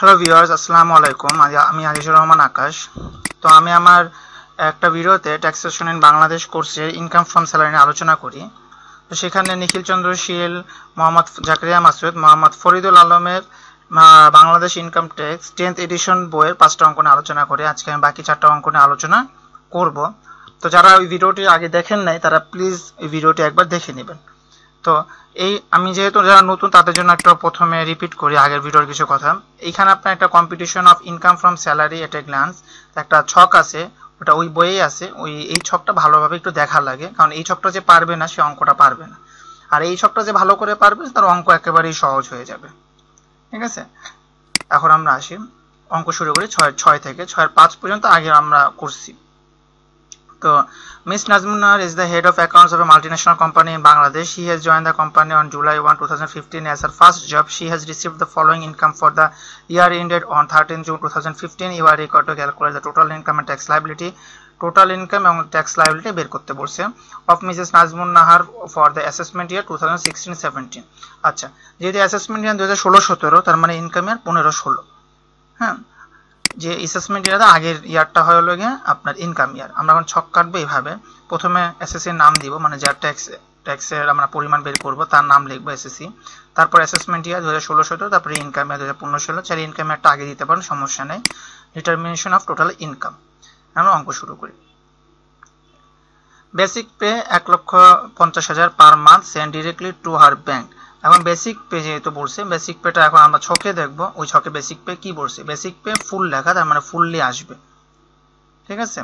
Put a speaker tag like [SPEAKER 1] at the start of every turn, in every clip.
[SPEAKER 1] Hello viewers, আসসালামু আলাইকুম। আমি আজিজুর রহমান আকাশ। তো আমি আমার একটা ভিডিওতে ট্যাক্সেশন ইন বাংলাদেশ কোর্সের ইনকাম ফ্রম স্যালারি নিয়ে আলোচনা করি। তো সেখানে নিখিল চন্দ্র শীল, মোহাম্মদ জাকারিয়া মাসুদ, মোহাম্মদ ফরিদুল আলমের Bangladesh income tax 10th addition বইয়ের 5টা অঙ্ক নিয়ে আলোচনা করি। আজকে আমি বাকি 4টা অঙ্ক নিয়ে আলোচনা করব। তো যারা ওই ভিডিওটি আগে দেখেন নাই তারা প্লিজ এই ভিডিওটি একবার দেখে নেবেন। তো এই আমি যেহেতু যারা নতুন তাদের জন্য একটা প্রথমে রিপিট করি আগের ভিডিওর কিছু কথা। এইখানে আপনার একটা competition of income from salary at A glance একটা ছক আছে, ওটা ওই বইয়েই আছে। এই ছকটা ভালোভাবে একটু দেখা লাগে, কারণ এই ছকটা যে পারবে না সে অঙ্কটা পারবে না, আর এই ছকটা যে ভালো করে পারবে তার অঙ্ক একেবারেই সহজ হয়ে যাবে। ঠিক আছে, এখন আমরা আসি অঙ্ক শুরু করি 6 থেকে 6-5 পর্যন্ত আগে আমরা করছি। So, Ms. Nazmun Nahar is the head of accounts of a multinational company in Bangladesh. She has joined the company on July 1, 2015 as her first job. She has received the following income for the year ended on 13 June 2015. You are required to calculate the total income and tax liability. Total income and tax liability বের করতে বলছে of Mrs. Nazmun Nahar for the assessment year 2016-17. আচ্ছা, যেহেতু assessment ইয়ার 2016-17 তার মানে income ইয়ার 15-16। হ্যাঁ, যে assessment ইয়ারটা আগের ইয়ারটা হলো গিয়ে আপনার ইনকাম ইয়ার। আমরা এখন ছক কাটবো এইভাবে। প্রথমে এসএসসির নাম দিব, মানে যার ট্যাক্সের আমরা পরিমাণ বের করব তার নাম লিখবো এসএসসি। তারপর অ্যাসেসমেন্ট ইয়ার 2016-17, তারপরে ইনকাম ইয়ার 2015-16। চাইলে ইনকাম ইয়ারটা আগে দিতে পারেন, সমস্যা নেই। Determination of total income. আমরা অঙ্ক শুরু করি। Basic pay 1,50,000 per month send directly to her bank. এখন বেসিক পে যেহেতু বলছে, বেসিক পেটা এখন আমরা ছকে দেখবো। ওই ছকে বেসিক পে কি বলছে, বেসিক পে ফুল লেখা, তার মানে ফুললি আসবে। ঠিক আছে,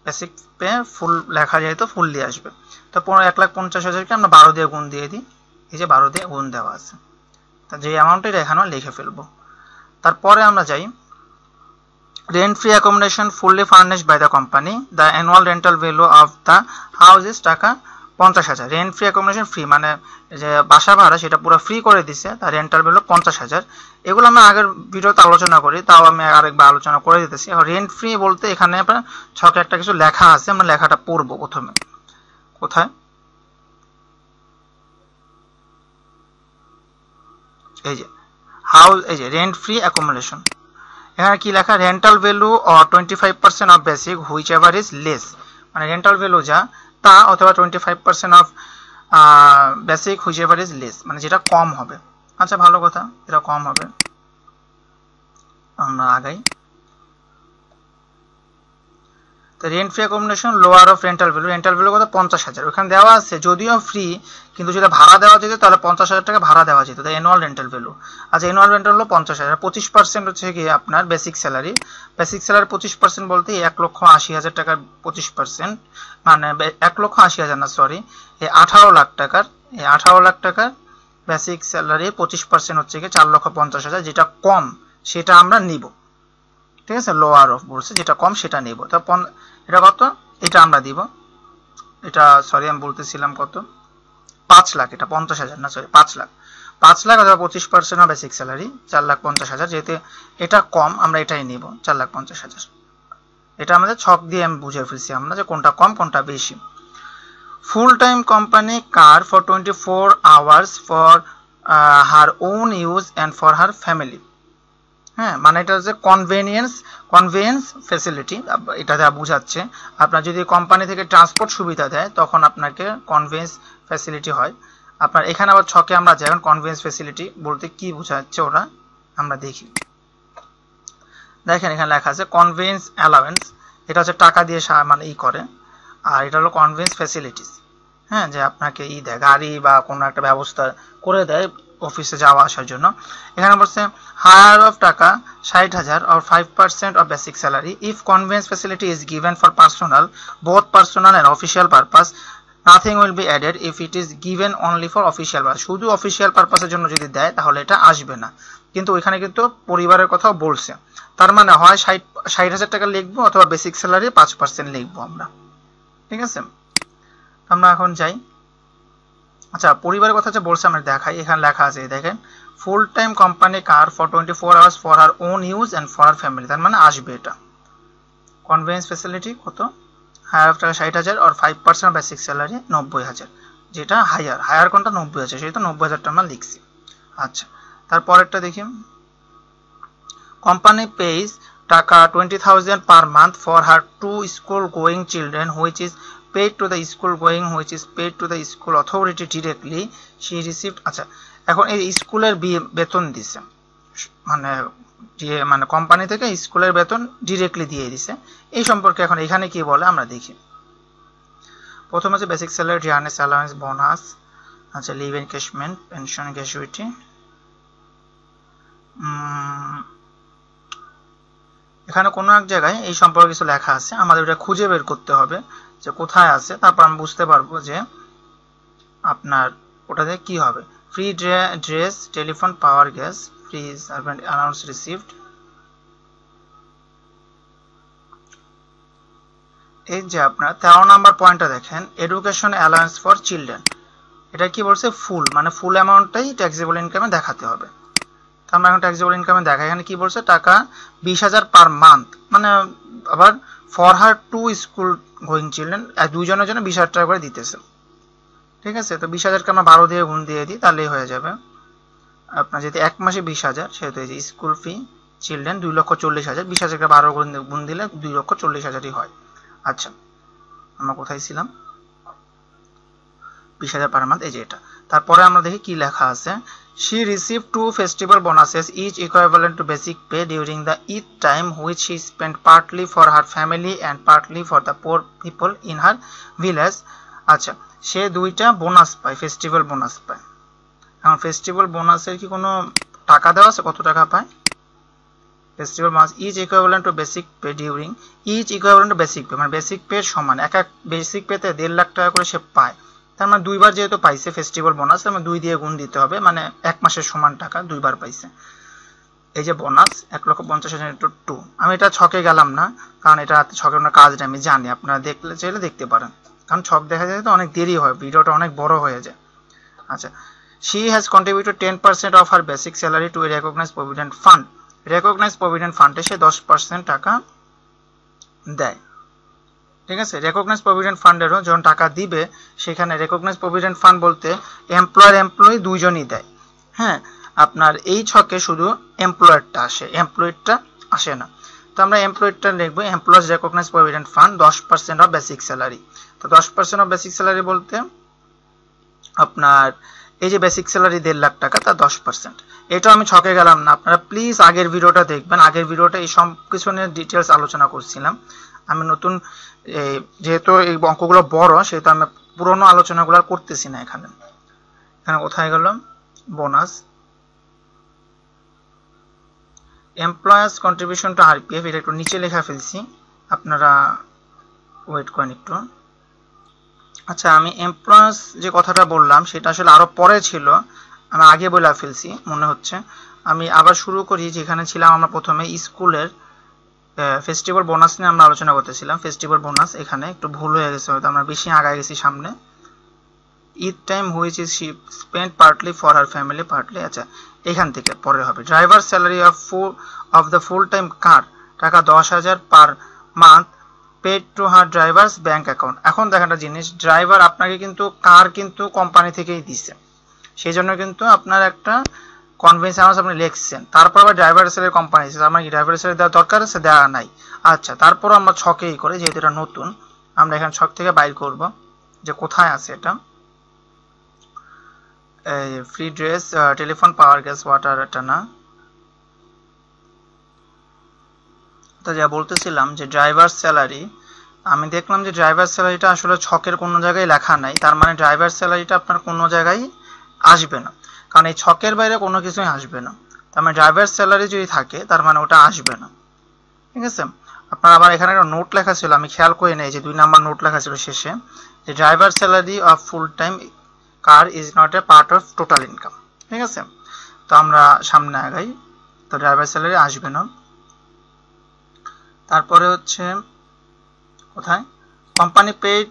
[SPEAKER 1] বেসিক পে ফুল লেখা যেহেতু ফুললি আসবে। তো 1,50,000কে আমরা 12 দিয়ে গুণ দিয়ে দিই। এই যে 12 দিয়ে গুণ দেওয়া আছে, তা যে অ্যামাউন্টের এখানেও লিখে ফেলবো। তারপরে আমরা যাই rent free accommodation fully furnished by the company. The annual rental value of the house is টাকা 50,000। রেন্ট ফ্রি অ্যাকোমোডেশন ফ্রি মানে যে বাসা ভাড়া সেটা পুরো ফ্রি করে দিছে, তার রেন্টাল ভ্যালু 50,000। এগুলো আমরা আগের ভিডিওতে আলোচনা করি, তাও আমি আরেকবার আলোচনা করে দিতেছি। এখন রেন্ট ফ্রি বলতে এখানে আপনার ছকে একটা কিছু লেখা আছে, আমরা লেখাটা পড়বো প্রথমে। কোথায়, এই যে হাউস, এই যে রেন্ট ফ্রি অ্যাকোমোডেশন। এখানে কি লেখা, rental value or 25% of basic which ever is less, মানে রেন্টাল ভ্যালু যা তা, অথবা 25% of basic which ever is less, মানে যেটা কম হবে। আচ্ছা, ভালো কথা, এটা কম হবে। আমরা আগাই। তো rent free accommodation lower of rental value, rental value কত 50,000, ওখানে দেওয়া আছে যদিও ফ্রি, কিন্তু যদি ভাড়া দেওয়া যেত তাহলে 50,000 টাকা ভাড়া দেওয়া যেত। তাই অ্যানুয়াল রেন্টাল ভ্যালু। আচ্ছা, অ্যানুয়াল রেন্টাল হলো 50,000। 25% হচ্ছে কি আপনার বেসিক স্যালারি। বেসিক স্যালারি 25% বলতে 1,80,000 টাকার 25%, মানে 1,80,000 না, সরি, এই 18 লাখ টাকার, এই 18 লাখ টাকার বেসিক স্যালারি 25% হচ্ছে কি 4,50,000। যেটা কম সেটা আমরা নিব। ঠিক আছে, লোয়ার অফ বলছে, যেটা কম সেটা নিব। তো এটা কত, এটা আমরা দিব। এটা সরি আমি বলতেছিলাম কত, 5 লাখ, এটা 50,000 না, সরি 5 লাখ। 5 লাখ অথবা 25% অফ বেসিক স্যালারি 4,50,000। যেহেতু এটা কম আমরা এটাই নিব, 4,50,000। এটা আমাদের ছক দিয়ে আমি বুঝে ফেলছি আমরা যে কোনটা কম কোনটা বেশি। Full time company car for 24 hours for her own use and for her family. হ্যাঁ, মানে এটা হচ্ছে কনভেয়েন্স ফ্যাসিলিটি, এটা যা বোঝাচ্ছে। আপনার যদি কোম্পানি থেকে ট্রান্সপোর্ট সুবিধা দেয় তখন আপনাকে কনভেয়েন্স ফ্যাসিলিটি হয়। আপনার এখানে আবার ছকে আমরা যখন কনভেয়েন্স ফ্যাসিলিটি বলতে কি বোঝাচ্ছে ওরা আমরা দেখি। দেখেন এখানে লেখা আছে কনভেয়েন্স অ্যালাওয়েন্স, এটা হচ্ছে টাকা দিয়ে মানে করে। আর এটা হলো কনভেয়েন্স ফ্যাসিলিটিস, হ্যাঁ, যে আপনাকে দেয় গাড়ি বা কোনো একটা ব্যবস্থা করে দেয় অফিসে যাওয়া আসার জন্য। এখানে বলছে হায়ার অফ টাকা 60,000 or 5% of basic salary if conveyance facility is given for personal, both personal and official purpose, nothing will be added if it is given only for official purpose। শুধু অফিসিয়াল পারপাসের জন্য যদি দেয় তাহলে এটা আসবে না, কিন্তু ওইখানে কিন্তু পরিবারের কথাও বলছে। তার মানে হয় 60,000 টাকা লিখবো অথবা বেসিক স্যালারি 5% লিখবো আমরা। ঠিক আছে, আমরা এখন যাই। আচ্ছা, পরিবারের কথা যে বলছে আমরা দেখাই, এখানে লেখা আছে দেখেন full time company car for 24 hours for her own use and for her family, তার মানে আসবে এটা। কনভেয়েন্স ফ্যাসিলিটি কত, হায়ার অফ টাকা 60,000 আর 5% বেসিক স্যালারি 90,000, যেটা হায়ার কোনটা 90,000, সেটা 90,000টা আমরা লিখছি। আচ্ছা, তারপরেরটা দেখি কোম্পানি পেজ টাকা 20,000 per month for her 2 school going children which is paid to the school going which is paid to the school authority directly she received। আচ্ছা, এখন এই স্কুলের বেতন দিছে, মানে কোম্পানি থেকে স্কুলের বেতন ডিরেক্টলি দিয়ে দিছে। এই সম্পর্কে এখন এখানে কি বলে আমরা দেখি। প্রথম আছে basic salary, Ernest allowance, bonus, আচ্ছা লিভ এনকেশমেন্ট, পেনশন, গ্র্যাচুইটি। এখানে কোনো এক জায়গায় এই সম্পর্কে কিছু লেখা আছে, আমাদের এটা খুঁজে বের করতে হবে যে কোথায় আছে, তারপর আমি বুঝতে পারবো যে আপনার ওটাতে কি হবে। Free dress, telephone, power, gas, free servant allowance received. এই যে আপনার 13 নাম্বার পয়েন্টটা দেখেন, এডুকেশন অ্যালাউন্স ফর চিলড্রেন, এটা কি বলছে ফুল, মানে ফুল অ্যামাউন্টটাই ট্যাক্সেবল ইনকামে দেখাতে হবে। আমরা এখন ট্যাক্সেবল ইনকামে দেখা, এখানে কি বলছে টাকা 20,000 পার মান্থ, মানে আবার for her 2 school going children, দুইজনের জন্য 20,000 টাকা করে দিতেছে। ঠিক আছে, তো 20,000কে আমরা 12 দিয়ে গুণ দিয়ে দিই, তাহলেই হয়ে যাবে। আপনার যদি এক মাসে 20,000, সেহেতু এই যে স্কুল ফি চিলড্রেন 2,40,000, 20,000কে 12 গুণ দিলে 2,40,000ই হয়। আচ্ছা, আমরা কোথায় ছিলাম, 20,000 পার মান্থ, এই যে এটা। তারপরে আমরা দেখি কি লেখা আছে। She received 2 festival bonuses, each equivalent to basic pay during the Eid time, which she spent partly for her family and partly for the poor people in her village। আচ্ছা, সে দুইটা বোনাস পায়, ফেস্টিভ্যাল বোনাস পায়। এখন festival বোনাসের কি কোনো টাকা দেওয়া আছে, কত টাকা পায়? Festival bonus each equivalent to basic pay during, each equivalent to basic pay, মানে বেসিক পে সমান, এক বেসিক পেতে 1.5 লাখ টাকা করে সে পায়। তার মানে দুইবার যেহেতু পাইছে ফেস্টিভ্যাল বোনাস, তার মানে 2 দিয়ে গুণ দিতে হবে, মানে এক মাসের সমান টাকা দুইবার পাইছে। এই যে বোনাস 1,50,000 ইন্টু 2, আমি এটা ছকে গেলাম না, কারণ এটা ছকের কোনো কাজটা আমি জানি, আপনারা দেখলে চাইলে দেখতে পারেন, কারণ ছক দেখা যায় তো অনেক দেরি হয়, ভিডিওটা অনেক বড় হয়ে যায়। আচ্ছা, she has contributed 10% of her basic salary to a recognized provident fund, recognized provident fund এ সে 10% টাকা দেয়। ঠিক আছে, রেকগনাইজ প্রভিডেন্ট ফান্ডেরও যখন টাকা দিবে, সেখানে রেকগনাইজ প্রভিডেন্ট ফান্ড বলতে এমপ্লয়ার এমপ্লয়ি দুইজনই দেয়। হ্যাঁ, আপনার এই ছকে শুধু এমপ্লয়ারটা আসে, এমপ্লয়িটা আসে না। তো আমরা এমপ্লয়িটা লিখবো, employers recognise provident fund 10% of basic salary. তো 10% অফ বেসিক স্যালারি বলতে আপনার এই যে বেসিক স্যালারি 1.5 লাখ টাকা, তার 10%। এটা আমি ছকে গেলাম না, আপনারা প্লিজ আগের ভিডিওটা দেখবেন, আগের ভিডিওটা এই সব কিছু নিয়ে ডিটেলস আলোচনা করছিলাম। আমি নতুন যেহেতু এই অঙ্কগুলো বড়, সেহেতু আমি পুরনো আলোচনাগুলো করতেছি না। এখানে কোথায় গেল bonus, employers contribution to RPF, এটা একটু নিচে লেখা ফেলছি, আপনারা ওয়েট করেন একটু। আচ্ছা, আমি এমপ্লয়ার্স যে কথাটা বললাম সেটা আসলে আরো পরে ছিল, আমি আগে বলে ফেলছি মনে হচ্ছে। আমি আবার শুরু করি, যেখানে ছিলাম আমরা প্রথমে স্কুলের ফেস্টিভ্যাল বোনাস নিয়ে আমরা আলোচনা করতেছিলাম। ফেস্টিভ্যাল বোনাস এখানে একটু ভুল হয়ে গেছে, হয়তো আমরা বেশি আগায় গেছি সামনে। Eid time which is she spend partly for her family partly. আচ্ছা, এখান থেকে পরে হবে। Driver salary of the full time car taka 10,000 per month paid to her drivers bank account. এখন দেখেন একটা জিনিস, ড্রাইভার আপনাকে কিন্তু কার কিন্তু কোম্পানি থেকেই দিচ্ছে, সেই জন্য কিন্তু আপনার একটা কনভেন্স অ্যামাউন্ট আপনি লিখছেন, তারপর আবার ড্রাইভার স্যালারি কোম্পানি দিচ্ছে, আমার কি ড্রাইভার স্যালারি দেওয়ার দরকার আছে? দেওয়া নাই। আচ্ছা, তারপর আমরা ছকেই করে, যেহেতু এটা নতুন, আমরা এখানে ছক থেকে বাইর করব যে কোথায় আছে এটা। Free dress, telephone, power, gas, water, এটা না। তো যা বলতেছিলাম যে ড্রাইভার স্যালারি, আমি দেখলাম যে ড্রাইভার স্যালারিটা আসলে ছকের কোনো জায়গায় লেখা নাই, তার মানে ড্রাইভার স্যালারিটা আপনার কোনো জায়গায় আসবে না, কারণ এই ছকের বাইরে কোনো কিছুই আসবে না। তার মানে ড্রাইভার স্যালারি যদি থাকে, তার মানে ওটা আসবে না। ঠিক আছে, আপনার আবার এখানে একটা নোট লেখা ছিল, আমি খেয়াল করে নেই যে 2 নাম্বার নোট লেখা ছিল শেষে, যে driver salary of full time car is not a part of total income. ঠিক আছে, তো আমরা সামনে আগাই। তো ড্রাইভার স্যালারি আসবে না। তারপরে হচ্ছে কোথায়, company paid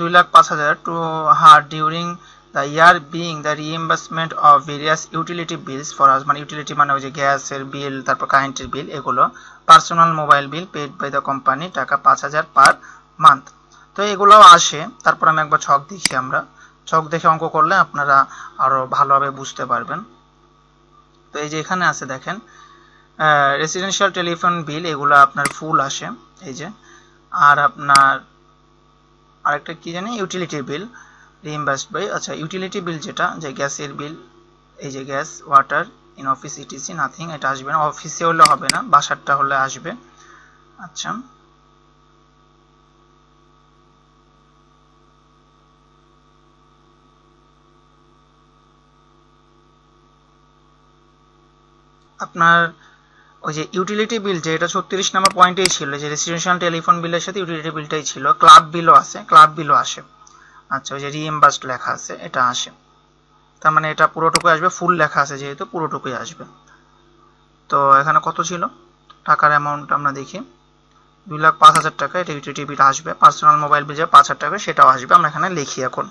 [SPEAKER 1] 2,05,000 to her during the year being the reimbursement of various utility bills for us, মানে ইউটিলিটি মানে ওই যে গ্যাসের বিল, তারপর কারেন্টের বিল, এগুলো personal mobile bill paid by the company টাকা 5,000 পার মান্থ। তো এগুলোও আসে। তারপর আমি একবার ছক দেখি, আমরা ছক দেখে অঙ্ক করলে আপনারা আরো ভালোভাবে বুঝতে পারবেন। তো এই যে এখানে আছে দেখেন, রেসিডেন্সিয়াল টেলিফোন বিল এগুলো আপনার ফুল আসে এই যে। আর আপনার আরেকটা কি জানি ইউটিলিটি বিল রিইম্বার্সড বাই, আচ্ছা ইউটিলিটি বিল যেটা যে গ্যাসের বিল, এই যে gas water in office etc nothing, এটা আসবে না, অফিসে হলে হবে না, বাসারটা হলে আসবে। আচ্ছা আপনার ওই যে ইউটিলিটি বিল যে এটা 36 নম্বর পয়েন্টেই ছিল, যে রেসিডেন্সিয়াল টেলিফোন বিলের সাথে ইউটিলিটি বিলটাই ছিল, ক্লাব বিলও আছে, ক্লাব বিলও আসে। আচ্ছা ওই যে রিইম্বার্সড লেখা আছে এটা আসে, তার মানে এটা পুরোটুকুই আসবে, ফুল লেখা আছে যেহেতু পুরোটুকুই আসবে। তো এখানে কত ছিল টাকার অ্যামাউন্ট আমরা দেখি, 2,05,000 টাকা, এটা ইউটিলিটি বিল আসবে। পার্সোনাল মোবাইল বিল যে 5,000 টাকা সেটাও আসবে, আমরা এখানে লিখি এখন।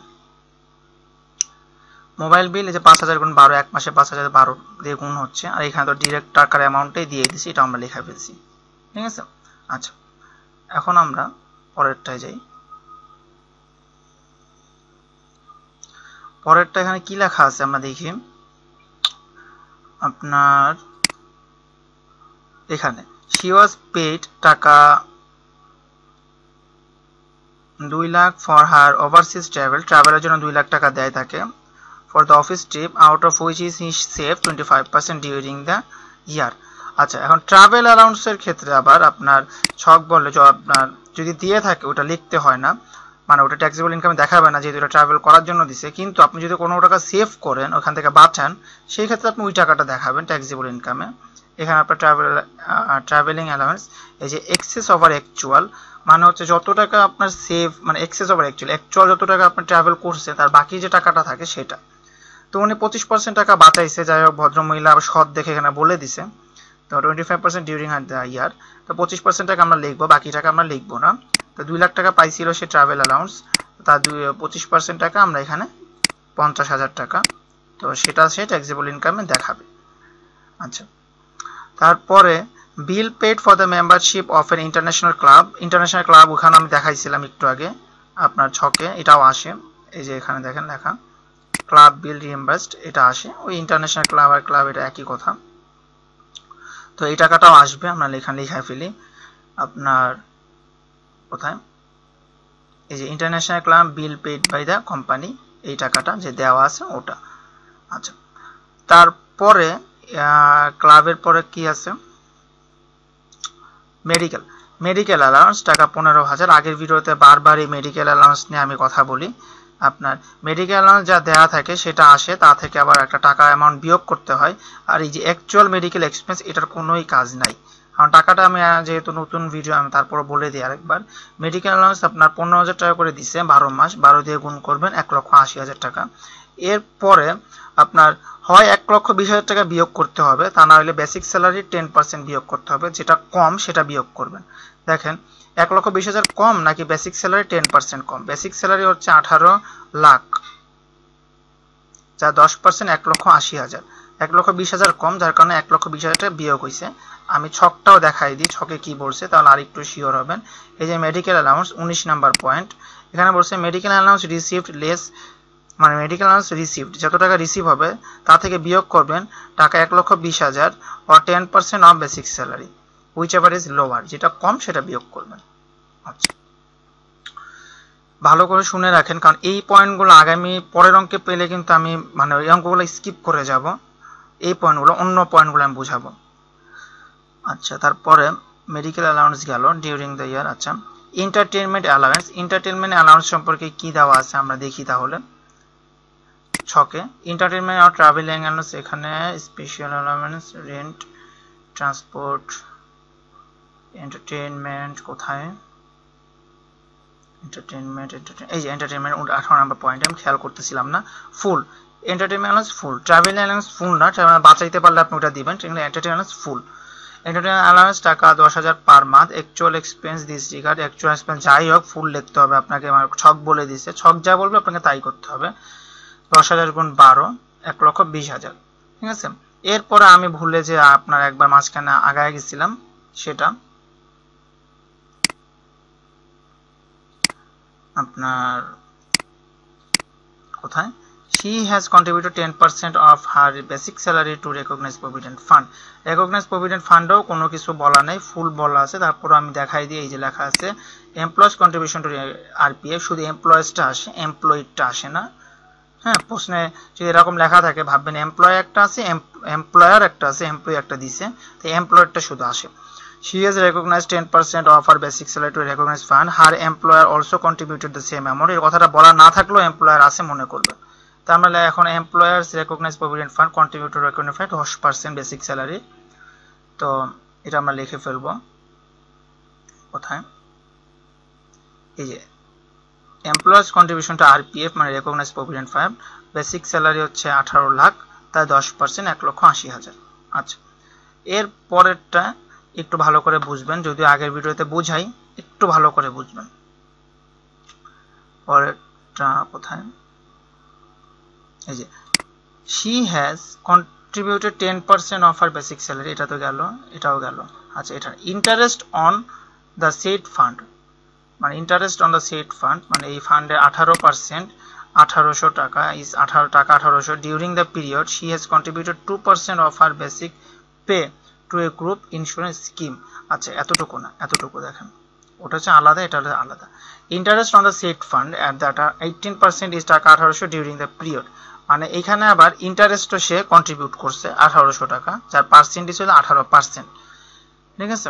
[SPEAKER 1] মোবাইল বিল এই যে 5,000 গুণ 12, এক মাসে 5,012 দিয়ে গুণ হচ্ছে, আর এখানে তো ডিরেক্ট টাকার অ্যামাউন্টটাই দিয়ে দিছি, এটা আমরা লেখা ফেলছি, ঠিক আছে। আচ্ছা এখন আমরা পরেরটায় যাই। পরেরটা এখানে কি লেখা আছে আমরা দেখি, আপনার এখানে she was paid টাকা 2 লাখ ফর হার ওভারসিজ ট্রাভেলের জন্য 2 লাখ টাকা দেয় তাকে, for the office trip out of which is he save 25% during the ইয়ার। আচ্ছা এখন ট্রাভেল অ্যালাউন্সের ক্ষেত্রে আবার আপনার ছক বলে যে আপনার যদি দিয়ে থাকে ওটা লিখতে হয় না, মানে ওটা ট্যাক্সেবল ইনকামে দেখাবে না যেহেতু এটা ট্রাভেল করার জন্য দিছে, কিন্তু আপনি যদি কোনো টাকা সেভ করেন ওখান থেকে বাঁচান সেই ক্ষেত্রে আপনি ওই টাকাটা দেখাবেন ট্যাক্সেবল ইনকামে। এখানে আপনার ট্রাভেলিং অ্যালাউন্স এই যে এক্সেস ওভার অ্যাকচুয়াল, মানে হচ্ছে যত টাকা আপনার সেভ, মানে এক্সেস ওভার অ্যাকচুয়াল যত টাকা আপনি ট্রাভেল করছে তার বাকি যে টাকাটা থাকে সেটা। তো উনি 25% টাকা বাঁচাইছে, যাই হোক ভদ্রমহিলা আবার সৎ দেখে এখানে বলে দিছে। তো 25% ডিউরিং দ্য ইয়ার, তো 25% টাকা আমরা লিখবো, বাকি টাকা আমরা লিখবো না। তো 2 লাখ টাকা পাইছিল সে ট্রাভেল অ্যালাউন্স, তার 25% টাকা আমরা এখানে 50,000 টাকা, তো সেটা সে ট্যাক্সেবল ইনকামে দেখাবে। আচ্ছা তারপরে bill paid for the membership of an international club, ওখানে আমি দেখাইছিলাম একটু আগে আপনার ছকে, এটাও আসে, এই যে এখানে দেখেন লেখা ক্লাব বিল রিইম্বার্সড, এটা আসে, ওই ইন্টারন্যাশনাল ক্লাব আর ক্লাব এটা একই কথা। তো এই টাকাটাও আসবে, আমরা লিখে ফেলি আপনার কোথায়, এই যে international club bill paid by the company, এই টাকাটা যে দেওয়া আছে ওটা। আচ্ছা তারপরে ক্লাবের পরে কি আছে, মেডিকেল অ্যালাউন্স টাকা 15,000। আগের ভিডিওতে বারবার এই মেডিকেল অ্যালাউন্স নিয়ে আমি কথা বলি। আপনার মেডিকেল অ্যালাউন্স যা দেওয়া থাকে সেটা আসে, তা থেকে আবার একটা টাকা অ্যামাউন্ট বিয়োগ করতে হয়। আর এই যে অ্যাকচুয়াল মেডিকেল এক্সপেন্স এটার কোনোই কাজ নাই, কারণ টাকাটা আমি যেহেতু নতুন ভিডিও আমি তারপরে বলে দিই আরেকবার। মেডিকেল অ্যালাউন্স আপনার 15,000 টাকা করে দিচ্ছে 12 মাস, 12 দিয়ে গুণ করবেন 1,80,000 টাকা। এরপরে আপনার হয় 1,20,000 টাকা বিয়োগ করতে হবে, তা না হলে বেসিক স্যালারি 10% বিয়োগ করতে হবে, যেটা কম সেটা বিয়োগ করবেন। দেখেন 1,20,000 কম নাকি বেসিক স্যালারি 10% কম, বেসিক স্যালারি হচ্ছে 18 লাখ, যা 10% 1,80,000, 1,20,000 কম, যার কারণে 1,20,000 টাকা বিয়োগ হয়েছে। আমি ছকটাও দেখাই দিই ছকে কি বলছে, তাহলে আর একটু শিওর হবেন। এই যে মেডিকেল অ্যালাউন্স 19 নাম্বার পয়েন্ট, এখানে বলছে মেডিকেল অ্যালাউন্স রিসিভড লেস, মানে মেডিকেল অ্যালাউন্স রিসিভড যত টাকা রিসিভ হবে তা থেকে বিয়োগ করবেন টাকা 1,20,000 or 10% of basic salary, which ever is lower, যেটা কম সেটা বিয়োগ করবেন। আচ্ছা ভালো করে শুনে রাখেন, কারণ এই পয়েন্টগুলো আগামী পরের অঙ্কে পেলে কিন্তু আমি মানে ওই অঙ্কগুলো স্কিপ করে যাব, এই পয়েন্টগুলো অন্য পয়েন্টগুলো আমি বুঝাবো। আচ্ছা তারপরে মেডিকেল অ্যালাউন্স গেল ডিউরিং দ্য ইয়ার। আচ্ছা এন্টারটেনমেন্ট অ্যালাউন্স সম্পর্কে কি দেওয়া আছে আমরা দেখি তাহলে ছকে। এন্টারটেনমেন্ট আর ট্রাভেলিং অ্যালাউন্স, এখানে special allowance, rent, transport, entertainment কোথায়, এই যে এন্টারটেনমেন্ট 18 নাম্বার পয়েন্ট, আমি খেয়াল করতেছিলাম না। ফুল এন্টারটেনমেন্ট অ্যালাউন্স ফুল, ট্রাভেল অ্যালাউন্স ফুল না, বাঁচাইতে পারলে আপনি ওটা দিবেন, এন্টারটেনমেন্ট অ্যালাউন্স ফুল। এন্টারটেনমেন্ট অ্যালাউন্স টাকা 10,000 per month, actual expense disregard, actual expense যাই হোক ফুল লিখতে হবে আপনাকে, আমার ছক বলে দিছে, ছক যা বলবে আপনাকে তাই করতে হবে। 10,000 গুণ 12 1,20,000, ঠিক আছে। এরপরে আমি ভুলে যে আপনার একবার মাঝখানে আগায় গেছিলাম, সেটা আপনার কোথায় she has contributed 10% of her basic salary to recognized provident fund. recognized provident ফান্ডও কোনো কিছু বলা নাই, ফুল বলা আছে। তারপর আমি দেখাই দিই, এই যে লেখা আছে এমপ্লয়েজ কন্ট্রিবিউশন টু আরপিএফ, শুধু এমপ্লয়েজটা আসে, এমপ্লয়িটা আসে না। হ্যাঁ, প্রশ্নে যদি এরকম লেখা থাকে ভাববেন এমপ্লয় একটা আছে, এমপ্লয়ার একটা আছে, এমপ্লয়ি একটা দিছে, তো এমপ্লয়ারটা শুধু আসে। She has recognized 10% of her basic salary to recognized fund. Her employer also contributed the same amount. এই কথাটা বলা না থাকলেও এমপ্লয়ার আছে মনে করবে। তার মানে এখন employers recognise provident fund contribute to recognise fund 10% basic salary. তো এটা আমরা লিখে ফেলবো কোথায়, এই যে এমপ্লয়ার্স কন্ট্রিবিউশন টু আরপিএফ মানে recognise provident fund, basic salary হচ্ছে 18 লাখ, তাই 10% 1,80,000। আচ্ছা, এর পরেরটা একটু ভালো করে বুঝবেন, যদিও আগের ভিডিওতে বুঝাই, একটু ভালো করে বুঝবেন। পরেরটা কোথায়, এই যে she has contributed 10% of her basic salary, এটা তো গেল, এটাও গেল। আচ্ছা, এটা interest on the said fund মানে interest on the said fund মানে এই ফান্ডের 18% 1800 টাকা ইজ 18 টাকা 1800 during the period she has contributed 2% of her basic pay to a group insurance scheme. আচ্ছা, এতটুকু না, এতটুকু দেখেন, ওটা হচ্ছে আলাদা, এটা হচ্ছে আলাদা। Interest on the said fund at that 18% is টাকা 1800 ডিউরিং দ্য পিরিয়ড, মানে এখানে আবার ইন্টারেস্টও সে কন্ট্রিবিউট করছে 1800 টাকা, যার পার্সেন্টেজ হলো 18%। ঠিক আছে,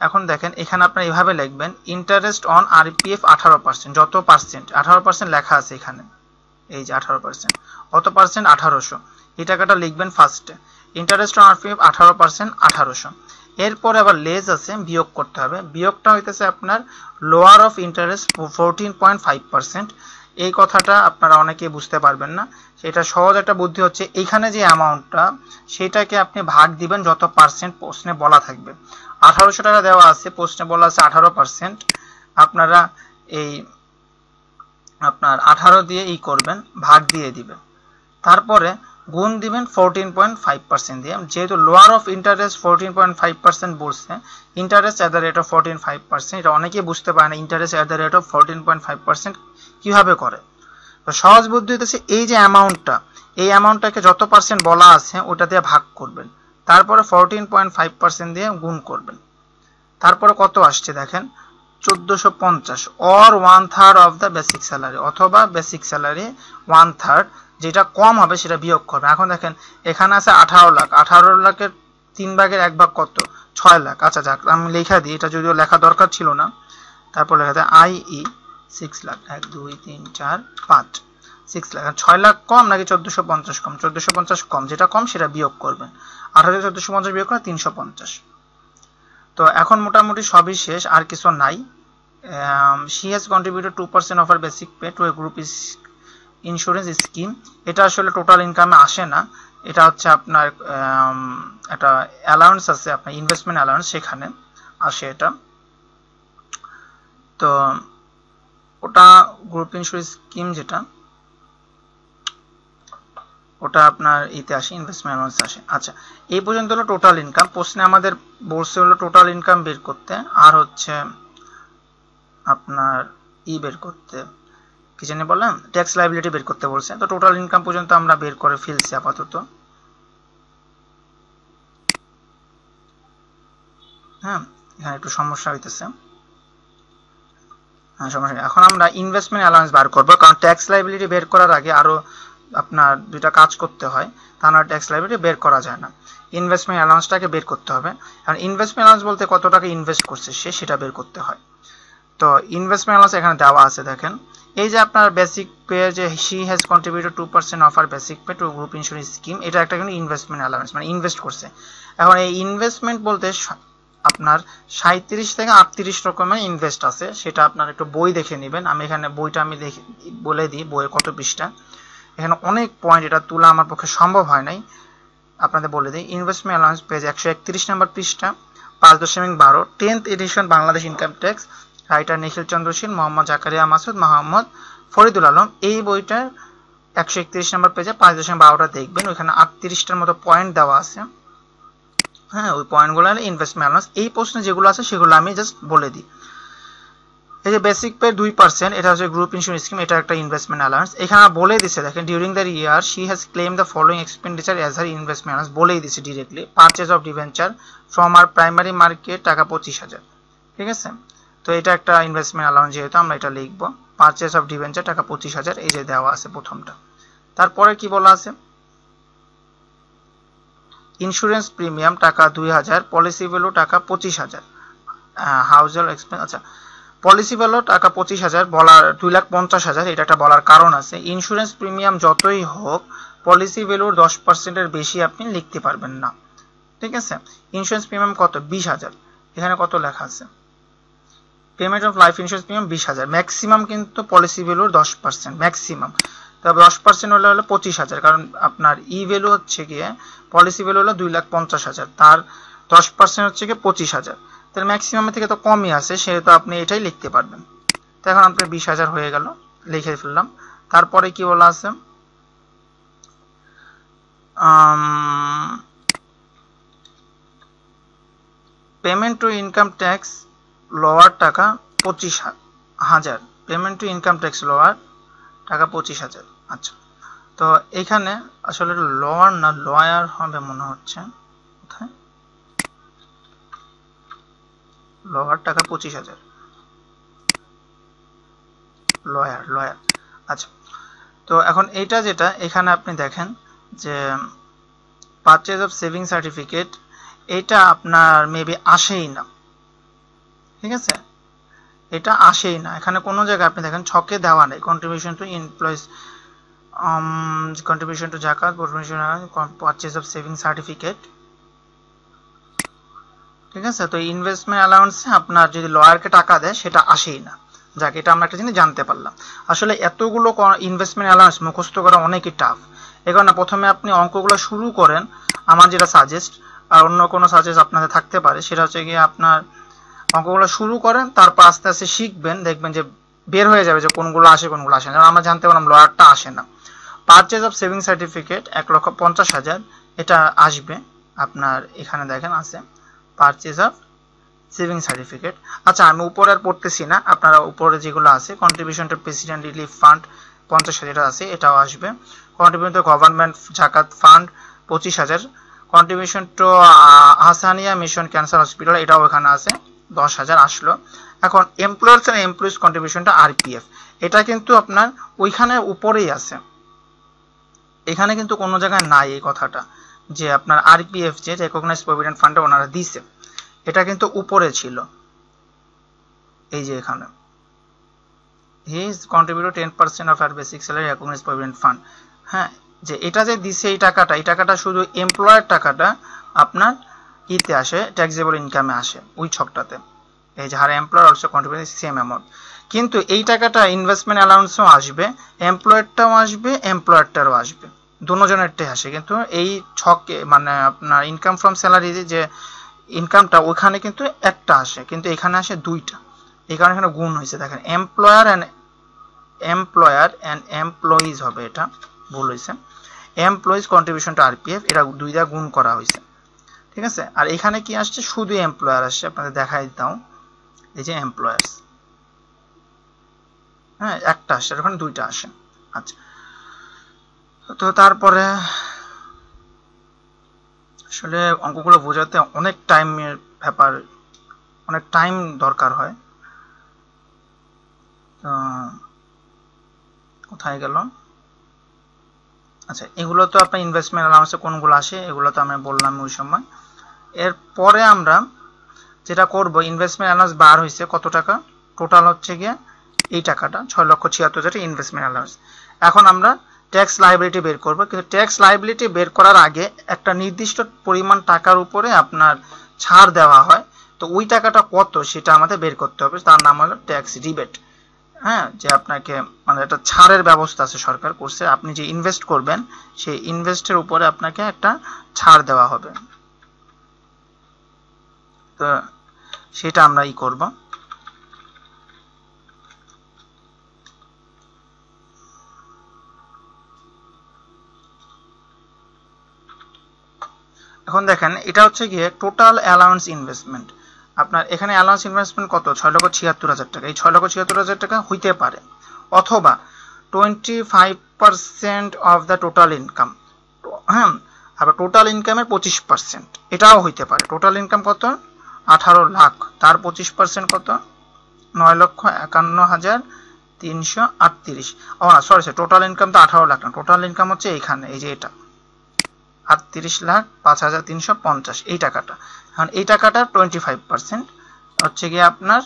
[SPEAKER 1] এখন দেখেন এখানে আপনারা এইভাবে লিখবেন ইন্টারেস্ট অন আরপিএফ 18%, যত পার্সেন্ট 18% লেখা আছে এখানে, এই যে 18%, কত পার্সেন্ট 1800, এই টাকাটা লিখবেন ফার্স্টে। ইন্টারেস্ট অন আরপিএফ 18% 1800, এরপরে আবার লেস আছে, বিয়োগ করতে হবে। বিয়োগটা হইতেছে আপনার লোয়ার অফ ইন্টারেস্ট 14.5%। এই কথাটা আপনারা অনেকেই বুঝতে পারবেন না, সেটা সহজ একটা বুদ্ধি হচ্ছে এইখানে যে অ্যামাউন্টটা সেটাকে আপনি ভাগ দিবেন যত পার্সেন্ট প্রশ্নে বলা থাকবে। 1800 টাকা দেওয়া আছে, প্রশ্নে বলা আছে 18%, আপনারা এই আপনার 18 দিয়ে ই করবেন, ভাগ দিয়ে দিবেন, তারপরে গুণ দিবেন 14.5% দিয়ে। যেহেতু লোয়ার অফ ইন্টারেস্ট 14.5% বলছে, interest at the rate of 14.5%, এটা অনেকেই বুঝতে পারে না interest at the rate of 14.5% কিভাবে করে। তো সহজ বুদ্ধি হচ্ছে এই যে অ্যামাউন্টটা, এই অ্যামাউন্টটাকে যত পার্সেন্ট বলা আছে ওটা দিয়ে ভাগ করবেন, তারপরে 14.5% দিয়ে গুণ করবেন, তারপরে কত আসছে দেখেন 1450 or 1/3 of the basic salary, অথবা বেসিক স্যালারি 1/3, যেটা কম হবে সেটা বিয়োগ করবে। এখন দেখেন এখানে আছে 18 লাখ, 18 লাখের 3 ভাগের 1 ভাগ কত, 6 লাখ। আচ্ছা যাক, আমি লেখা দিই, এটা যদিও লেখা দরকার ছিল না, তারপর লেখা দেয় আইই 6 লাখ, 1 2 3 4 5 6 লাখ। 6 লাখ কম নাকি 1450 কম? 1450 কম, যেটা কম সেটা বিয়োগ করবেন। 18 1450 বিয়োগ করে 350। তো এখন মোটামুটি সবই শেষ, আর কিছু নাই। she has contributed 2% of her basic pay to a group insurance scheme, এটা আসলে টোটাল ইনকামে আসে না, এটা হচ্ছে আপনার একটা অ্যালাউন্স আছে, আপনার ইনভেস্টমেন্ট অ্যালাউন্স, সেখানে আসে এটা। তো ওটা গ্রুপ ইন্স্যুরেন্স স্কিম যেটা, ওটা আপনার ইতে আসে, ইনভেস্টমেন্ট অ্যালাউন্স আসে। আচ্ছা, এই পর্যন্ত হলো টোটাল ইনকাম। প্রশ্নে আমাদের বলছে হলো টোটাল ইনকাম বের করতে, আর হচ্ছে আপনার বের করতে, কি জানি বললাম, ট্যাক্স লায়াবিলিটি বের করতে বলছে। তো টোটাল ইনকাম পর্যন্ত আমরা বের করে ফেলছি আপাতত। হ্যাঁ, এখানে একটু সমস্যা হইতেছে, হ্যাঁ সমস্যা। এখন আমরা ইনভেস্টমেন্ট অ্যালাউন্স বার করবো, কারণ ট্যাক্স লায়াবিলিটি বের করার আগে আরো আপনার দুইটা কাজ করতে হয়, তা না ট্যাক্স লায়াবিলিটি বের করা যায় না। ইনভেস্টমেন্ট অ্যালাউন্সটাকে বের করতে হবে, কারণ ইনভেস্টমেন্ট অ্যালাউন্স বলতে কত টাকা ইনভেস্ট করছে সেটা বের করতে হয়। তো ইনভেস্টমেন্ট অ্যালাউন্স এখানে দেওয়া আছে, দেখেন এই যে আপনার বেসিক পে, যে she has contributed 2% of her basic pay to group insurance scheme, এটা একটা কিন্তু ইনভেস্টমেন্ট অ্যালাউন্স, মানে ইনভেস্ট করছে। এখন এই ইনভেস্টমেন্ট বলতে আপনার 37 থেকে 38 রকমের ইনভেস্ট আছে, সেটা আপনার একটু বই দেখে নেবেন। আমি এখানে বইটা আমি বলে দিই, বইয়ের কত পৃষ্ঠা, এখানে অনেক পয়েন্ট, এটা তোলা আমার পক্ষে সম্ভব হয় নাই, আপনাদের বলে দিই। ইনভেস্টমেন্ট অ্যালাউন্স পেজ 131 নম্বর পৃষ্ঠা, 5.12, 10th edition Bangladesh income tax, writer Nikhil Chandra Shil, Mohammad Zakaria Masud, Mohammad Faridul Alam. এই বইটার 131 নম্বর পেজে 5.12টা দেখবেন, ওইখানে 38টার মতো পয়েন্ট দেওয়া আছে। হ্যাঁ, ওই পয়েন্টগুলো হলো ইনভেস্টমেন্ট অ্যালাউন্স। এই প্রশ্নে যেগুলো আছে সেগুলো আমি জাস্ট বলে দিই। এই যে বেসিক পে 2%, এটা হচ্ছে গ্রুপ ইন্স্যুরেন্স স্কিম, এটা একটা ইনভেস্টমেন্ট অ্যালাউন্স। এখানে বলে দিছে দেখেন, during the year she has claim the following expenditure as her investment allowance, বলেই দিছে directly. Purchase of debenture from আর প্রাইমারি মার্কেট টাকা 25,000, ঠিক আছে। তো এটা একটা ইনভেস্টমেন্ট অ্যালাউন্স, যেহেতু আমরা এটা লিখব। পারচেজ অফ ডিভেঞ্চার টাকা 25,000, এই যে দেওয়া আছে প্রথমটা। তারপরে কি বলা আছে, ইন্স্যুরেন্স প্রিমিয়াম টাকা 2,000, পলিসি ভ্যালু টাকা 25,000, হাউস হোল্ড এক্সপেন্স। আচ্ছা, পলিসি ভ্যালু টাকা 25,000 বলার 2,50,000, এটা একটা বলার কারণ আছে। ইন্স্যুরেন্স প্রিমিয়াম যতই হোক পলিসি ভ্যালুর 10%-এর বেশি আপনি লিখতে পারবেন না, ঠিক আছে। ইন্স্যুরেন্স প্রিমিয়াম কত, 20,000, এখানে কত লেখা আছে, payment of life insurance premium 20,000, maximum কিন্তু পলিসি ভ্যালুর 10%, ম্যাক্সিমাম। তবে 10% হলে 25,000, কারণ আপনার ই ভ্যালু হচ্ছে গিয়ে, পলিসি ভ্যালু হলো 2,50,000, তার 10% হচ্ছে গিয়ে 25,000, তাহলে ম্যাক্সিমামের থেকে তো কমই আছে, সেহেতু আপনি এটাই লিখতে পারবেন। তো এখন আপনার 20,000 হয়ে গেল, লিখে ফেললাম। তারপরে কি বলা আছে, payment two income tax lower টাকা 25,000, payment two income tax lower টাকা 25,000। আচ্ছা, তো এখানে আসলে লোয়ার না লয়ার হবে মনে হচ্ছে, কোথায়, লোয়ার টাকা 25,000, লয়ার। আচ্ছা, তো এখন এইটা যেটা এখানে আপনি দেখেন যে পারচেজ অফ সেভিং সার্টিফিকেট, এটা আপনার মেবি আসেই না, ঠিক আছে, এটা আসেই না। এখানে কোনো জায়গায় আপনি দেখেন ছকে দেওয়া নেই, contribution to employees, contribution to জাকাত, পারচেজ অফ সেভিং সার্টিফিকেট, ঠিক আছে। তো ইনভেস্টমেন্ট অ্যালাউন্সে আপনার যদি লয়ারকে টাকা দেয় সেটা আসেই না। যাক, এটা আমরা একটা জিনিস জানতে পারলাম। আসলে এতগুলো ইনভেস্টমেন্ট অ্যালাউন্স মুখস্থ করা অনেকই টাফ। এই কারণে প্রথমে আপনি অঙ্কগুলো শুরু করেন, আমার যেটা সাজেস্ট, আর অন্য কোনো সাজেস্ট আপনাদের থাকতে পারে, সেটা হচ্ছে গিয়ে আপনার অঙ্কগুলো শুরু করেন, তারপর আস্তে আস্তে শিখবেন, দেখবেন যে বের হয়ে যাবে যে কোনগুলো আসে কোনগুলো আসে না। আমরা জানতে পারলাম লয়ারটা আসে না। পারচেজ অফ সেভিং সার্টিফিকেট 1,50,000, এটা আসবে আপনার, এখানে দেখেন আছে পারচেজ অফ সেভিং সার্টিফিকেট। আচ্ছা, আমি উপরে আর পড়তেছি না, আপনারা উপরে যেগুলো আছে, contribution to president relief fund 50,000 আছে, এটাও আসবে। Contribution to government zakat fund 25,000, contribution to Hasania mission cancer hospital, এটাও এখানে আছে, 10,000 আসলো। এখন এমপ্লয়ার্স এন্ড এমপ্লয়িজ কন্ট্রিবিউশনটা আরপিএফ, এটা কিন্তু আপনার ওইখানে উপরেই আছে, এখানে কিন্তু কোনো জায়গায় নাই এই কথাটা যে আপনার আরপিএফ যে রেকগনাইজড প্রভিডেন্ট ফান্ডে ওনারা দিছে, এটা কিন্তু উপরে ছিল, এই যে এখানে হি ইজ কন্ট্রিবিউটেড 10% অফ আর basic salary recognised provident fund. হ্যাঁ, যে এটা যে দিছে এই টাকাটা শুধু এমপ্লয়ার টাকাটা আপনার ইতে আসে, ট্যাক্সেবল ইনকামে আসে ওই ছকটাতে, এই যে her employer also contribute same amount. কিন্তু এই টাকাটা ইনভেস্টমেন্ট অ্যালাউন্সও আসবে, এমপ্লয়ারটাও আসবে, এমপ্লয়ারটারও আসবে, দুজনেরটাই আসে। কিন্তু এই ছকে মানে আপনার ইনকাম ফ্রম স্যালারি যে ইনকামটা, ওখানে কিন্তু একটা আসে, কিন্তু এখানে আসে দুইটা, এই কারণে এখানে গুণ হয়েছে। দেখেন এমপ্লয়ার অ্যান্ড এমপ্লয়িজ হবে, এটা ভুল হয়েছে, এমপ্লয়িজ কন্ট্রিবিউশন টু আরপিএফ, এটা দুইটা গুণ করা হয়েছে, ঠিক আছে। আর এখানে কি আসছে, শুধু এমপ্লয়ার আসছে, আপনাদের দেখাই দাও, এই যে এমপ্লয়ার্স, হ্যাঁ একটা আসে, ওখানে দুইটা আসে। আচ্ছা, তো তারপরে আসলে অঙ্কগুলো বোঝাতে অনেক টাইমের ব্যাপার, অনেক টাইম দরকার হয়। কোথায় গেল, আচ্ছা এগুলো তো আপনার ইনভেস্টমেন্ট অ্যালাউন্সে কোনগুলো আসে এগুলো তো আমি বললাম ওই সময়। এরপরে আমরা যেটা করব, ইনভেস্টমেন্ট অ্যালাউন্স বার হয়েছে কত টাকা, টোটাল হচ্ছে গিয়ে এই টাকাটা 6,76,000 ইনভেস্টমেন্ট অ্যালাউন্স। এখন আমরা ট্যাক্স লায়াবিলিটি বের করব, কিন্তু ট্যাক্স লায়াবিলিটি বের করার আগে একটা নির্দিষ্ট পরিমাণ টাকার উপরে আপনার ছাড় দেওয়া হয়, তো ওই টাকাটা কত সেটা আমাদের বের করতে হবে, তার নাম হলো ট্যাক্স রিবেট। হ্যাঁ, যে আপনাকে মানে একটা ছাড়ের ব্যবস্থা আছে সরকার করছে, আপনি যে ইনভেস্ট করবেন সেই ইনভেস্টের উপরে আপনাকে একটা ছাড় দেওয়া হবে, তো সেটা আমরা করব। এখন দেখেন এটা হচ্ছে গিয়ে টোটাল অ্যালাউন্স ইনভেস্টমেন্ট, আপনার এখানে অ্যালাউন্স ইনভেস্টমেন্ট কত 6,76,000 টাকা, এই 6,76,000 টাকা হইতে পারে, অথবা 25% অফ দ্য টোটাল ইনকাম, হ্যাঁ, আবার টোটাল ইনকামের 25%, এটাও হইতে পারে। টোটাল ইনকাম কত 18 লাখ, তার 25% কত 9,51,338। ও না, সরি, টোটাল ইনকাম তো 18 লাখ না, টোটাল ইনকাম হচ্ছে এইখানে, এই যে এটা 38,05,350 এই টাকাটা। এখন এই টাকাটা 25% হচ্ছে গিয়ে আপনার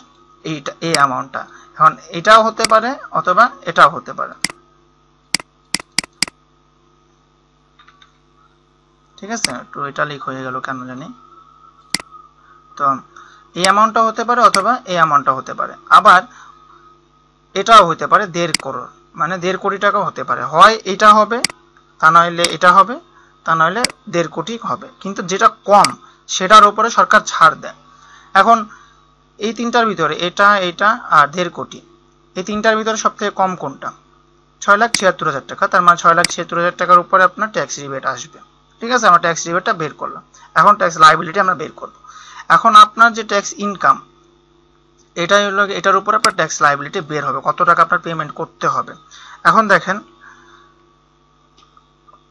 [SPEAKER 1] এইটা, এই অ্যামাউন্টটা। এখন এটাও হতে পারে অথবা এটাও হতে পারে, ঠিক আছে। তো এটা লিক হয়ে গেল কেন জানি। তো এই অ্যামাউন্টটা হতে পারে অথবা এই অ্যামাউন্টটা হতে পারে, আবার এটাও হতে পারে 1.5 করোড়, মানে 1.5 কোটি টাকা হতে পারে। হয় এটা হবে, তা নইলে এটা হবে, তা নইলে 1.5 কোটি হবে, কিন্তু যেটা কম সেটার উপরে সরকার ছাড় দেয়। এখন এই তিনটার ভিতরে এটা, এটা আর 1.5 কোটি, এই তিনটার ভিতরে সব থেকে কম কোনটা? 6,76,000 টাকা, তার মানে 6,76,000 টাকার উপরে আপনার ট্যাক্স রিবেট আসবে, ঠিক আছে। আমরা ট্যাক্স রিবেটটা বের করলাম, এখন ট্যাক্স লায়াবিলিটি আমরা বের করব। এখন আপনার যে ট্যাক্স ইনকাম, এটাই হলো, এটার উপর আপনার ট্যাক্স লায়াবিলিটি বের হবে, কত টাকা আপনার পেমেন্ট করতে হবে। এখন দেখেন,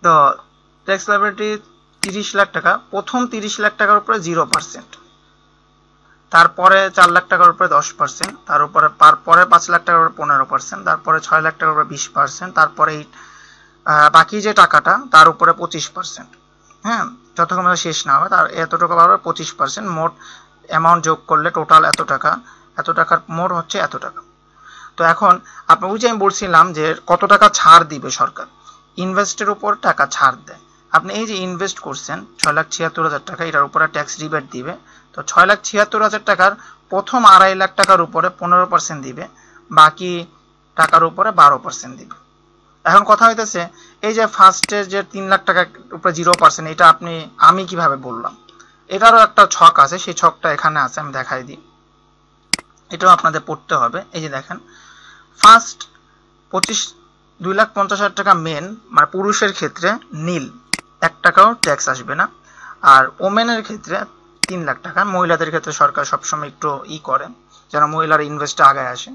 [SPEAKER 1] তো ট্যাক্স লায়াবিলিটি 30 লাখ টাকা, প্রথম 30 লাখ টাকার উপরে 0%, তারপরে 4 লাখ টাকার উপরে 10%, তার উপরে পরে 5 লাখ টাকার উপরে 15%, তারপরে 6 লাখ টাকার উপরে 20%, তারপরে বাকি যে টাকাটা তার উপরে 25%, হ্যাঁ, যতক্ষণ শেষ না হবে তার এতটুকু পাবে 25%। মোট অ্যামাউন্ট যোগ করলে টোটাল এত টাকা, এত টাকার মোট হচ্ছে এত টাকা। তো এখন আপনি বুঝে আমি বলছিলাম যে কত টাকা ছাড় দিবে সরকার, ইনভেস্টের উপর টাকা ছাড় দেয়। আপনি এই যে ইনভেস্ট করছেন 6,76,000 টাকা, এটার উপরে ট্যাক্স রিবেট দিবে। তো 6,76,000 টাকার প্রথম 2.5 লাখ টাকার উপরে 15% দিবে, বাকি টাকার উপরে 12% দিবে। এখন কথা হইতেছে, এই যে ফার্স্টের যে 3 লাখ টাকার উপরে 0%, এটা আমি কিভাবে বললাম? এটারও একটা ছক আছে, সেই ছকটা এখানে আছে, আমি দেখাই দিই, এটাও আপনাদের পড়তে হবে। এই যে দেখেন, ফার্স্ট 2,50,000 টাকা মেন, মানে পুরুষের ক্ষেত্রে নীল, 1 টাকাও ট্যাক্স আসবে না। আর ওমেনের ক্ষেত্রে 3 লাখ টাকা, মহিলাদের ক্ষেত্রে সরকার সবসময় একটু করে যেন মহিলার ইনভেস্টে আগে আসে।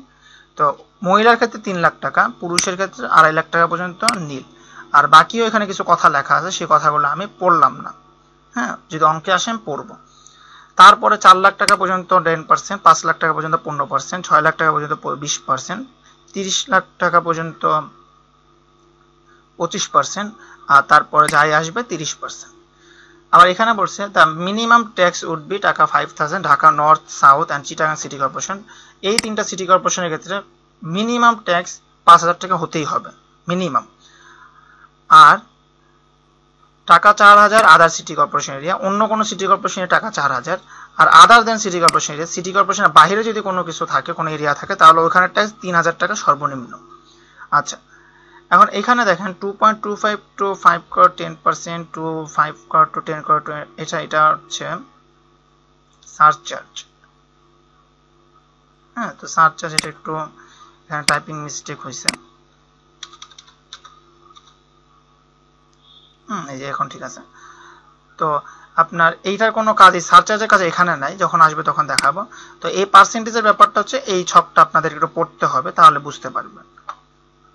[SPEAKER 1] তো মহিলার ক্ষেত্রে 3 লাখ টাকা, পুরুষের ক্ষেত্রে 2.5 লাখ টাকা পর্যন্ত নীল। আর বাকিও এখানে কিছু কথা লেখা আছে, সেই কথাগুলো আমি পড়লাম না, হ্যাঁ, যদি অঙ্কে আসে আমি পড়বো। তারপরে 4 লাখ টাকা পর্যন্ত 10%, 5 লাখ টাকা পর্যন্ত 15%, 6 লাখ টাকা পর্যন্ত 20%, 30 লাখ টাকা পর্যন্ত 25%, আর তারপরে যাই আসবে 30%। আবার এখানে বলছে the minimum tax would be টাকা 5,000 Dhaka north, south and Chittagong city corporation. এই তিনটা সিটি কর্পোরেশনের ক্ষেত্রে মিনিমাম ট্যাক্স 5,000 টাকা হতেই হবে, মিনিমাম। আর টাকা 4,000 আদার সিটি কর্পোরেশন এরিয়া, অন্য কোনো সিটি কর্পোরেশনের টাকা 4,000। আর আদার দেন সিটি কর্পোরেশন এরিয়া, সিটি কর্পোরেশনের বাইরে যদি কোনো কিছু থাকে, কোনো এরিয়া থাকে, তাহলে ওখানে ট্যাক্স 3,000 টাকা সর্বনিম্ন। আচ্ছা, এখন এখানে দেখেন 2.25 to 5 crore 10%, to 5 crore to 10 crore, এটা হচ্ছে সারচার্জ, হ্যাঁ। তো সারচার্জ, এটা একটু এখানে টাইপিং মিস্টেক হয়েছে, এই যে এখন ঠিক আছে। তো আপনার এইটার কোনো কাজই, সারচার্জের কাজ এখানে নাই, যখন আসবে তখন দেখাবো। তো এই পার্সেন্টেজের ব্যাপারটা হচ্ছে, এই ছকটা আপনাদের একটু পড়তে হবে, তাহলে বুঝতে পারবেন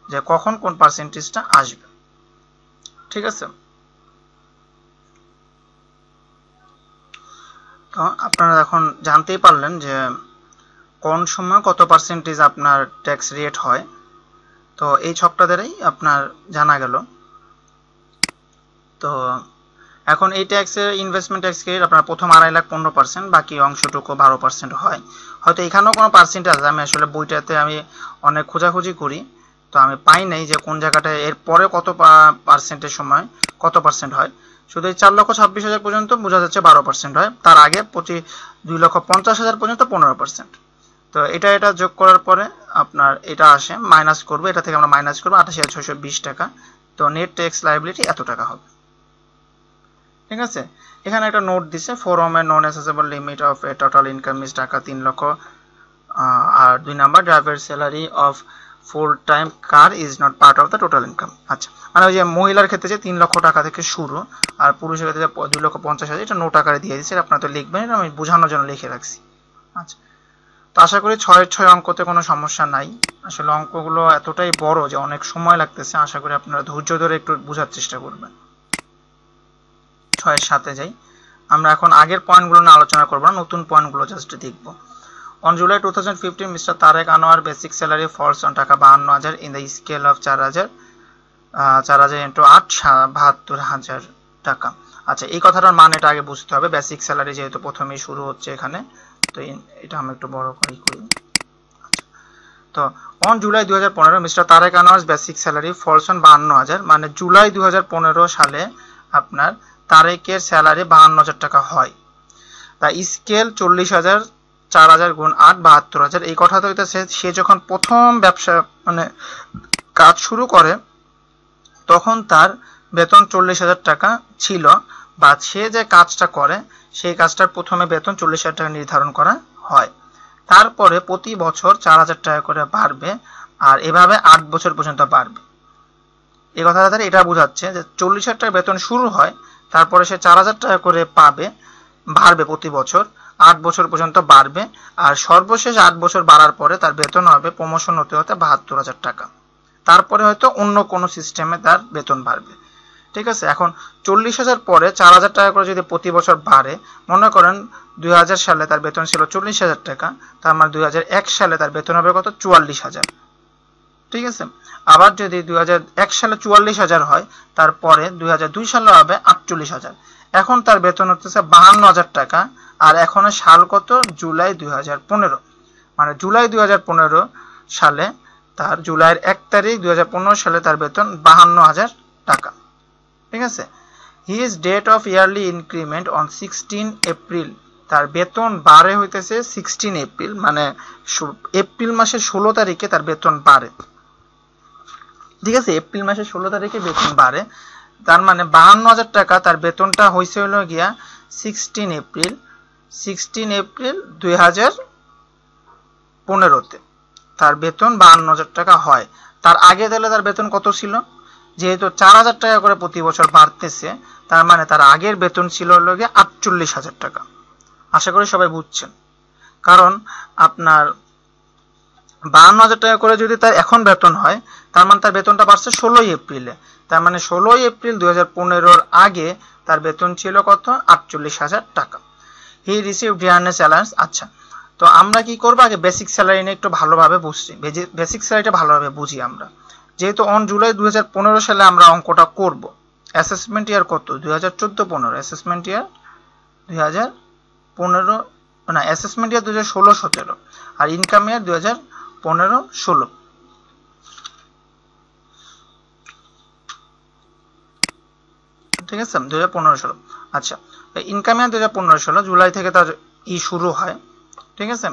[SPEAKER 1] যে কখন কোন পার্সেন্টেজটা আসবে, ঠিক আছে। তো আপনারা এখন জানতেই পারলেন যে কোন সময় কত পার্সেন্টেজ আপনার ট্যাক্স রেট হয়। তো এই ছকটা দ্বারাই আপনার জানা গেল। তো এখন এই ট্যাক্সের, ইনভেস্টমেন্ট ট্যাক্স রেট আপনার প্রথম 2.5 লাখ 15%, বাকি অংশটুকু 12% হয়। হয়তো এখানেও কোনো পার্সেন্টেজ আছে, আমি আসলে বইটাতে আমি অনেক খোঁজাখুঁজি করি, তো আমি পাই নাই যে কোন জায়গাটায় এর পরে কত পার্সেন্টের সময় কত পার্সেন্ট হয়। শুধু এই 4,26,000 পর্যন্ত বোঝা যাচ্ছে 12% হয়, তার আগে 2,50,000 পর্যন্ত 15%। তো এটা যোগ করার পরে আপনার এটা আসে, মাইনাস করবো, এটা থেকে আমরা মাইনাস করবো 28,620 টাকা। তো নেট ট্যাক্স লায়াবিলিটি এত টাকা হবে, ঠিক আছে। এখানে একটা নোট দিছে, ফোরামের non assessable limit of a total income is taka 3 lakh. আর 2 number, driver salary of full time car is not part of the total income. আচ্ছা, মানে ওই যে মহিলার ক্ষেত্রে যে 3 লক্ষ টাকা থেকে শুরু, আর পুরুষের ক্ষেত্রে 2,50,000, এটা নোট আকারে দিয়ে দিচ্ছে, আপনারা তো লিখবেন, আমি বোঝানোর জন্য লিখে রাখছি, আচ্ছা, তো আশা করি 6-6 অঙ্কতে কোনো সমস্যা নাই। আসলে অঙ্কগুলো এতটাই বড় যে অনেক সময় লাগতেছে, আশা করি আপনারা ধৈর্য ধরে একটু বোঝার চেষ্টা করবেন। 6-7 যাই। আমরা এখন আগের পয়েন্টগুলো নিয়ে আলোচনা করব না, নতুন পয়েন্টগুলো জাস্ট দেখব। On July 2015, Mr. Tarek Anwar basic salary falls on টাকা 52,000 in the scale of 4,000 into 8 72,000 টাকা। আচ্ছা, এই কথাটার মানেটা আগে বুঝতে হবে। বেসিক স্যালারি যেহেতু প্রথমেই শুরু হচ্ছে এখানে, তো এটা আমি একটু বড় করি। তো on July 2015 mister Tarek Anwar's basic salary falls on 52,000, মানে জুলাই 2015 সালে আপনার তারেকের স্যালারি 52,000 টাকা হয়। তা স্কেল 40,000 4,000 গুণ 8 72,000। এই কথাটা হইতেছে সে যখন প্রথম ব্যবসা মানে কাজ শুরু করে তখন তার বেতন 40,000 টাকা ছিল, বা সে যে কাজটা করে সেই কাজটার প্রথমে বেতন 40,000 টাকা নির্ধারণ করা হয়। তারপরে প্রতি বছর 4,000 টাকা করে বাড়বে, আর এভাবে 8 বছর পর্যন্ত বাড়বে। এই কথাটা দ্বারা এটা বোঝাচ্ছে যে 40,000 টাকা বেতন শুরু হয়, তারপরে সে 4,000 টাকা করে বাড়বে প্রতি বছর, 8 বছর পর্যন্ত বাড়বে, আর সর্বশেষ 8 বছর বাড়ার পরে তার বেতন হবে প্রমোশন হতে হতে 72,000 টাকা। তারপরে হয়তো অন্য কোনো সিস্টেমে তার বেতন বাড়বে। ঠিক আছে, এখন 40,000 পরে 4,000 টাকা করে যদি প্রতি বছর বাড়ে, মনে করেন 2000 সালে তার বেতন ছিল 40,000 টাকা, তার মানে 2001 সালে তার বেতন হবে কত? 44,000। ঠিক আছে, আবার যদি 2001 সালে 44,000 হয়, তারপরে 2002 সালে হবে 48,000। এখন তার বেতন হচ্ছে 52,000 টাকা। আর এখন সাল কত? জুলাই 2015। মানে জুলাই 2015 সালে তার জুলাইয়ের 1 তারিখ 2015 সালে তার বেতন 52,000 টাকা। ঠিক আছে, his date of yearly increment on 16 April. তার বেতন বাড়ে হইতেছে 16 এপ্রিল, মানে এপ্রিল মাসের 16 তারিখে তার বেতন বাড়ে। ঠিক আছে, এপ্রিল মাসের 16 তারিখে বেতন বাড়ে, তার মানে 52,000 টাকা তার বেতনটা হয়েছে হলো গিয়া 16 এপ্রিল 2015-তে তার বেতন 52,000 টাকা হয়। তার আগে তাহলে তার বেতন কত ছিল? যেহেতু 4,000 টাকা করে প্রতি বছর বাড়তেছে, তার মানে তার আগের বেতন ছিল হলো গিয়ে 48,000 টাকা। আশা করি সবাই বুঝছেন। কারণ আপনার 52,000 টাকা করে যদি তার এখন বেতন হয়, তার মানে তার বেতনটা বাড়ছে 16 এপ্রিলে। তার মানে 16 এপ্রিল 2015-র আগে তার বেতন ছিল কত? 48,000 টাকা। হি রিসিভড ডিয়ারনেস অ্যালাউন্স। আচ্ছা, তো আমরা কি করবো? আগে বেসিক স্যালারি নিয়ে একটু ভালোভাবে বুঝছি, বেসিক স্যালারিটা ভালোভাবে বুঝি আমরা। যেহেতু অন জুলাই 2015 সালে আমরা অঙ্কটা করব। অ্যাসেসমেন্ট ইয়ার কত? 2014-15। অ্যাসেসমেন্ট ইয়ার 2015 না, অ্যাসেসমেন্ট ইয়ার 2016-17, আর ইনকাম ইয়ার 2015-16। ঠিক আছে, 2015-16। আচ্ছা, ইনকাম ইয়ার 2015-16 জুলাই থেকে তার শুরু হয়। ঠিক আছে,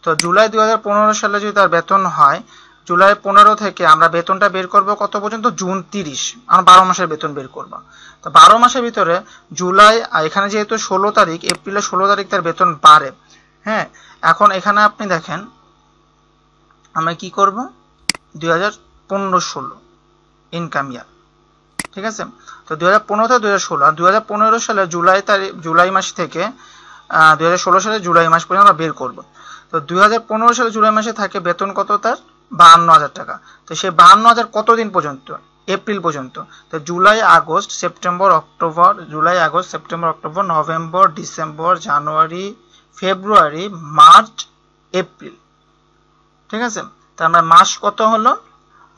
[SPEAKER 1] তো জুলাই 2015 সালে যদি তার বেতন হয়, জুলাই 15 থেকে আমরা বেতনটা বের করব কত পর্যন্ত? জুন 30। আমরা 12 মাসের বেতন বের করব। তো 12 মাসের ভিতরে জুলাই, এখানে যেহেতু 16 তারিখ, এপ্রিলের 16 তারিখ তার বেতন বাড়ে। হ্যাঁ, এখন এখানে আপনি দেখেন আমরা কি করব? 2015-16 ইনকাম ইয়ার। ঠিক আছে, তো 2015 থেকে 2016, আর 2015 সালে জুলাই মাস থেকে 2016 সালে জুলাই মাস পর্যন্ত আমরা বের করব। তো 2015 সালে জুলাই মাসে থাকে বেতন কত তার? 52,000 টাকা। তো সেই 52,000 কতদিন পর্যন্ত? এপ্রিল পর্যন্ত। তো July August September October, November, December, January, February, March, April. ঠিক আছে, তো আমরা মাস কত হলো?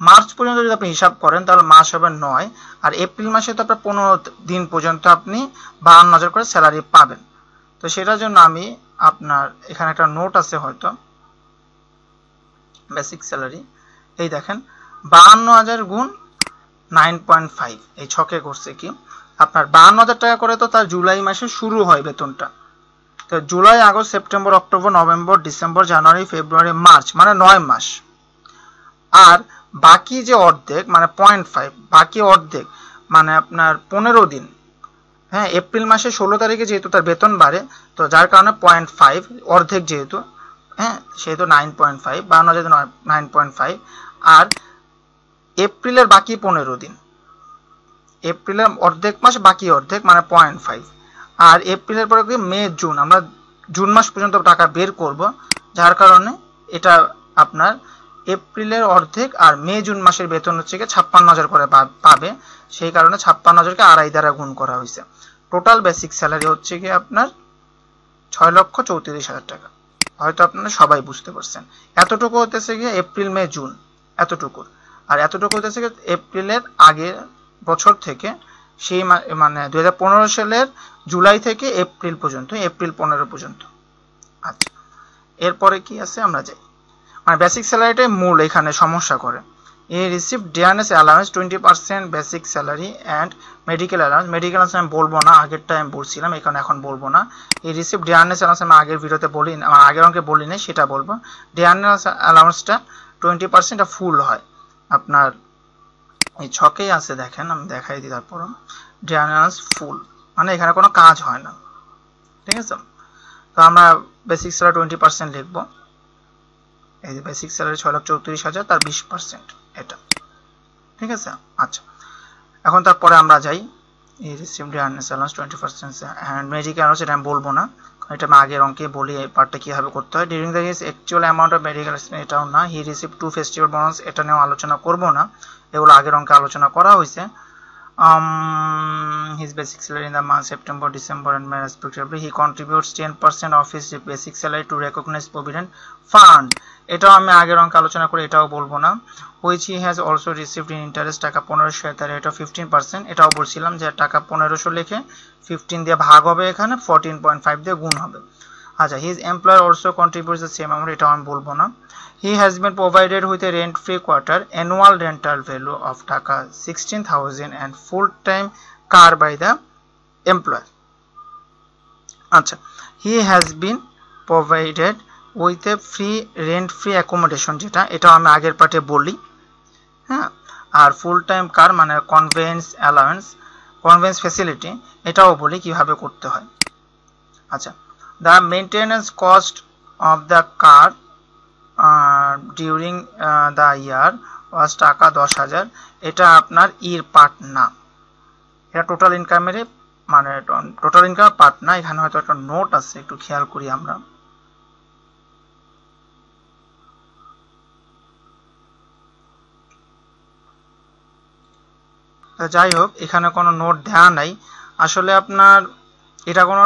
[SPEAKER 1] মার্চ পর্যন্ত যদি আপনি হিসাব করেন তাহলে মাস হবে 9, আর এপ্রিল মাসে তো আপনার 15 দিন পর্যন্ত আপনি 52,000 করে স্যালারি পাবেন। তো সেটার জন্য আমি আপনার এখানে একটা নোট আছে হয়তো, বেসিক স্যালারি, এই দেখেন 52,000 গুণ 9.5, এই ছকে করছে কি আপনার 52,000 টাকা করে তো তার জুলাই মাসে শুরু হয় বেতনটা। তো July, August, September, October, November, December, January, February, March, মানে 9 মাস। আর বাকি যে অর্ধেক মানে 0.5, বাকি অর্ধেক মানে আপনার 15 দিন। হ্যাঁ, এপ্রিল মাসে 16 তারিখে যেহেতু তার বেতন বাড়ে, তো যার কারণে 0.5 অর্ধেক যেহেতু, হ্যাঁ, সেহেতু 9.5, 9.5। আর এপ্রিলের বাকি 15 দিন, এপ্রিলের অর্ধেক মাস বাকি অর্ধেক মানে 0.5। আর এপ্রিলের পরে কি? মে, জুন, আমরা জুন মাস পর্যন্ত টাকা বের করব, যার কারণে এটা আপনার এপ্রিলের অর্ধেক আর মে জুন মাসের বেতন হচ্ছে গিয়ে 56,000 করে পাবে, সেই কারণে 56,000কে 2.5 দ্বারা গুণ করা হয়েছে। টোটাল বেসিক স্যালারি হচ্ছে গিয়ে আপনার 6,34,000 টাকা। হয়তো আপনারা সবাই বুঝতে পারছেন। এতটুকু হতেছে গিয়ে এপ্রিল মে জুন এতটুকু, আর এতটুকু হতেছে গিয়ে এপ্রিলের আগের বছর থেকে, সেই মানে 2015 সালের জুলাই থেকে এপ্রিল পর্যন্ত, এপ্রিল 15 পর্যন্ত। আচ্ছা, এরপরে কি আছে আমরা যাই। মানে বেসিক স্যালারিটাই মূল এখানে সমস্যা করে। এ receive dearness allowance 20% basic salary and medical allowance. Medical allowance আমি বলবো না, আগেরটা আমি বলছিলাম, এখানে এখন বলবো না। এই রিসিভ ডিয়ারনেস অ্যালাউন্স আমি আগের ভিডিওতে বলি, আমার আগের অঙ্কে বলি না, সেটা বলবো। ডিয়ারনেস অ্যালাউন্সটা 20% ফুল হয় আপনার, এই ছকেই আছে, দেখেন আমি দেখাই দিই। তারপর ডিয়ারনেস ফুল মানে এখানে কোনো কাজ হয় না, ঠিক আছে। তো আমরা বেসিক স্যালারি 20% লিখবো। এই যে বেসিক স্যালারি 6,34,000, তার 20% এটা, ঠিক আছে। আচ্ছা, এখন তারপরে আমরা যাই। এই received dearness allowance 20% and medical allowance, এটা আমি বলবো না, এটা আমি আগের অঙ্কে বলি এই পার্টটা কীভাবে করতে হয়। During the his actual amount of medical, এটাও না। হি রিসিভ 2 ফেস্টিভ্যাল বোনাস, এটা নিয়েও আলোচনা করব না, এগুলো আগের অঙ্কে আলোচনা করা হয়েছে। His basic salary in the month September, December and May respectively. He contributes 10% of his basic salary to recognized provident fund. এটাও আমি আগের অঙ্কে আলোচনা করে, এটাও বলবো না। Which he has also received in interest, টাকা 1500 at the rate of 15%, এটাও বলছিলাম যে টাকা 1500 লিখে 15 দিয়ে ভাগ হবে, এখানে 14.5 দিয়ে গুণ হবে। আচ্ছা, his employer also contributes the same amount, এটাও আমি বলবো না। He has been provided with a rent-free quarter, annual rental value of টাকা 16,000 and full-time car by the employer. আচ্ছা, he has been provided with a rent-free accommodation, যেটা এটাও আমি আগের পার্টে বলি, হ্যাঁ। আর ফুল-টাইম কার মানে কনভেন্স অ্যালাউন্স, কনভেন্স ফ্যাসিলিটি, এটাও বলি কিভাবে করতে হয়। আচ্ছা, the maintenance cost of the car during the year was taka 10,000, এটা আপনার ইর পার্ট না, এটা টোটাল ইনকামের মানে টোটাল ইনকাম পার্ট না। এখানে হয়তো একটা নোট আছে, একটু খেয়াল করি আমরা। যাই হোক, এখানে কোনো নোট দেওয়া নাই, আসলে আপনার এটা কোনো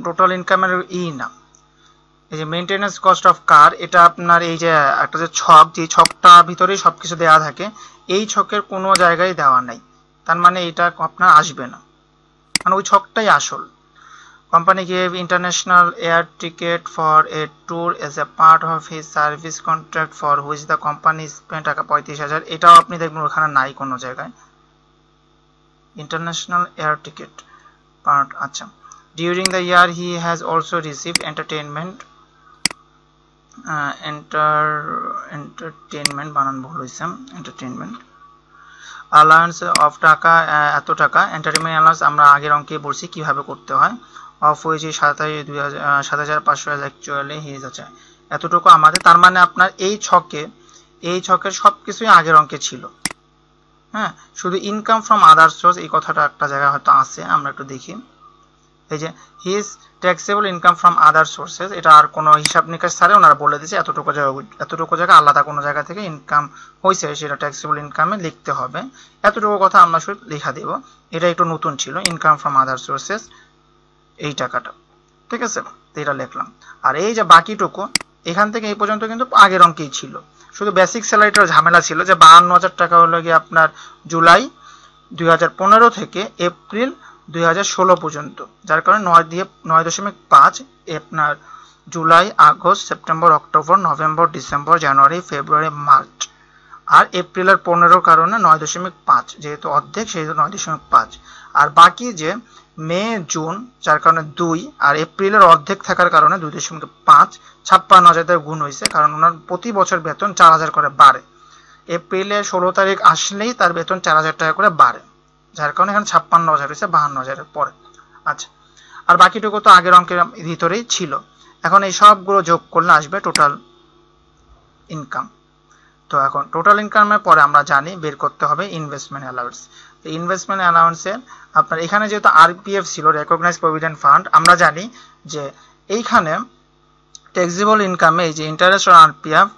[SPEAKER 1] টোটাল ইনকামের না। এই যে মেইনটেনেন্স কস্ট অফ কার, এটা আপনার এই যে একটা যে ছক, যে ছকটা ভিতরেই সবকিছু দেওয়া থাকে, এই ছকের কোনো জায়গায় দেওয়া নাই, তার মানে এটা আপনার আসবে না, মানে ওই ছকটাই আসল। Company gave international air ticket for a tour as a part of his service contract for which the company spend টাকা 35,000, এটাও আপনি দেখবেন ওখানে নাই কোনো জায়গায়, ইন্টারন্যাশনাল এয়ার টিকেট পার্ট। আচ্ছা, during the year he has also received entertainment, entertainment বানান ভুল হয়েছে, এন্টারটেইনমেন্ট অ্যালাউন্স অফ টাকা এত টাকা। এন্টারটেইনমেন্ট অ্যালাউন্স আমরা আগের অঙ্কে বলছি কিভাবে করতে হয়। অফ হয়েছে 7,500 অ্যাকচুয়ালি হিজ, আছে এতটুকু আমাদের, তার মানে আপনার এই ছকের সব কিছুই আগের অঙ্কে ছিল, হ্যাঁ। শুধু ইনকাম ফ্রম আদার সোর্স, এই কথাটা একটা জায়গায় হয়তো আছে, আমরা একটু দেখি। এই যে his taxable income from other sources, এটা আর কোনো হিসাব নিকাশ ছাড়া ওনারা বলে দিয়েছে এতটুকু জায়গা আলাদা কোনো জায়গা থেকে ইনকাম হয়েছে, সেটা ট্যাক্সেবল ইনকামে লিখতে হবে। এতটুকু কথা আমরা শুধু লেখা দেব, এটা একটু নতুন ছিল, ইনকাম ফ্রম আদার সোর্সেস এই টাকাটা, ঠিক আছে, তো এটা লিখলাম। আর এই যে বাকিটুকু এখান থেকে এই পর্যন্ত কিন্তু আগের অঙ্কেই ছিল, শুধু বেসিক স্যালারিটার ঝামেলা ছিল যে 52,000 টাকা হলো গিয়ে আপনার জুলাই 2015 থেকে এপ্রিল 2016 পর্যন্ত, যার কারণে 9.5 আপনার July, August, September, October, November, December, January, February, March, আর এপ্রিলের 15 কারণে 9.5, যেহেতু অর্ধেক সেহেতু 9.5, আর বাকি যে মে জুন যার কারণে 2, আর এপ্রিলের অর্ধেক থাকার কারণে 2.5, 56,000 গুণ হয়েছে, কারণ ওনার প্রতি বছর বেতন 4,000 করে বাড়ে। এপ্রিলের 16 তারিখ আসলেই তার বেতন 4,000 টাকা করে বাড়ে, যার কারণে এখানে 56,000 হয়েছে 52,000-এর পরে। আচ্ছা, আর বাকিটুকু তো আগের অঙ্কের ভিতরেই ছিল। এখন এই সবগুলো যোগ করলে আসবে টোটাল ইনকাম। তো এখন টোটাল ইনকামের পরে আমরা জানি বের করতে হবে ইনভেস্টমেন্ট অ্যালাউন্স। তো ইনভেস্টমেন্ট অ্যালাউন্সের আপনার এখানে যেহেতু আরপিএফ ছিল, রেকগনাইজ প্রভিডেন্ট ফান্ড, আমরা জানি যে এইখানে ট্যাক্সেবল ইনকামে এই যে ইন্টারেস্ট আর আরপিএফ,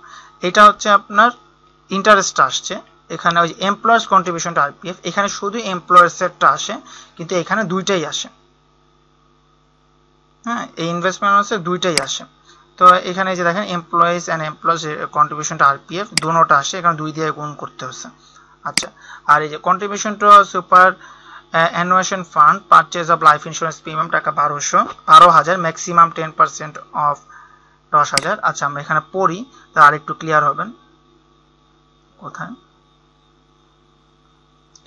[SPEAKER 1] এটা হচ্ছে আপনার ইন্টারেস্ট আসছে, এখানে ওই এমপ্লয়ার্স কন্ট্রিবিউশনটা আরপিএফ, এখানে শুধু এমপ্লয়ার্সেরটা আসে, কিন্তু এখানে দুইটাই আসে। হ্যাঁ, এই ইনভেস্টমেন্ট হচ্ছে দুইটাই আসে। তো এখানে যে দেখেন এমপ্লয়িজ অ্যান্ড এমপ্লয়ার্স কন্ট্রিবিউশনটা আরপিএফ দুটোটা আসে, এখানে 2 দিয়ে গুণ করতে হচ্ছে। আচ্ছা, আর এই যে contribution to superannuation fund purchase of life insurance premium taka 12,000, maximum 10% of 10,000। আচ্ছা, আমরা এখানে পড়ি তা আর একটু ক্লিয়ার হবেন। কোথায়?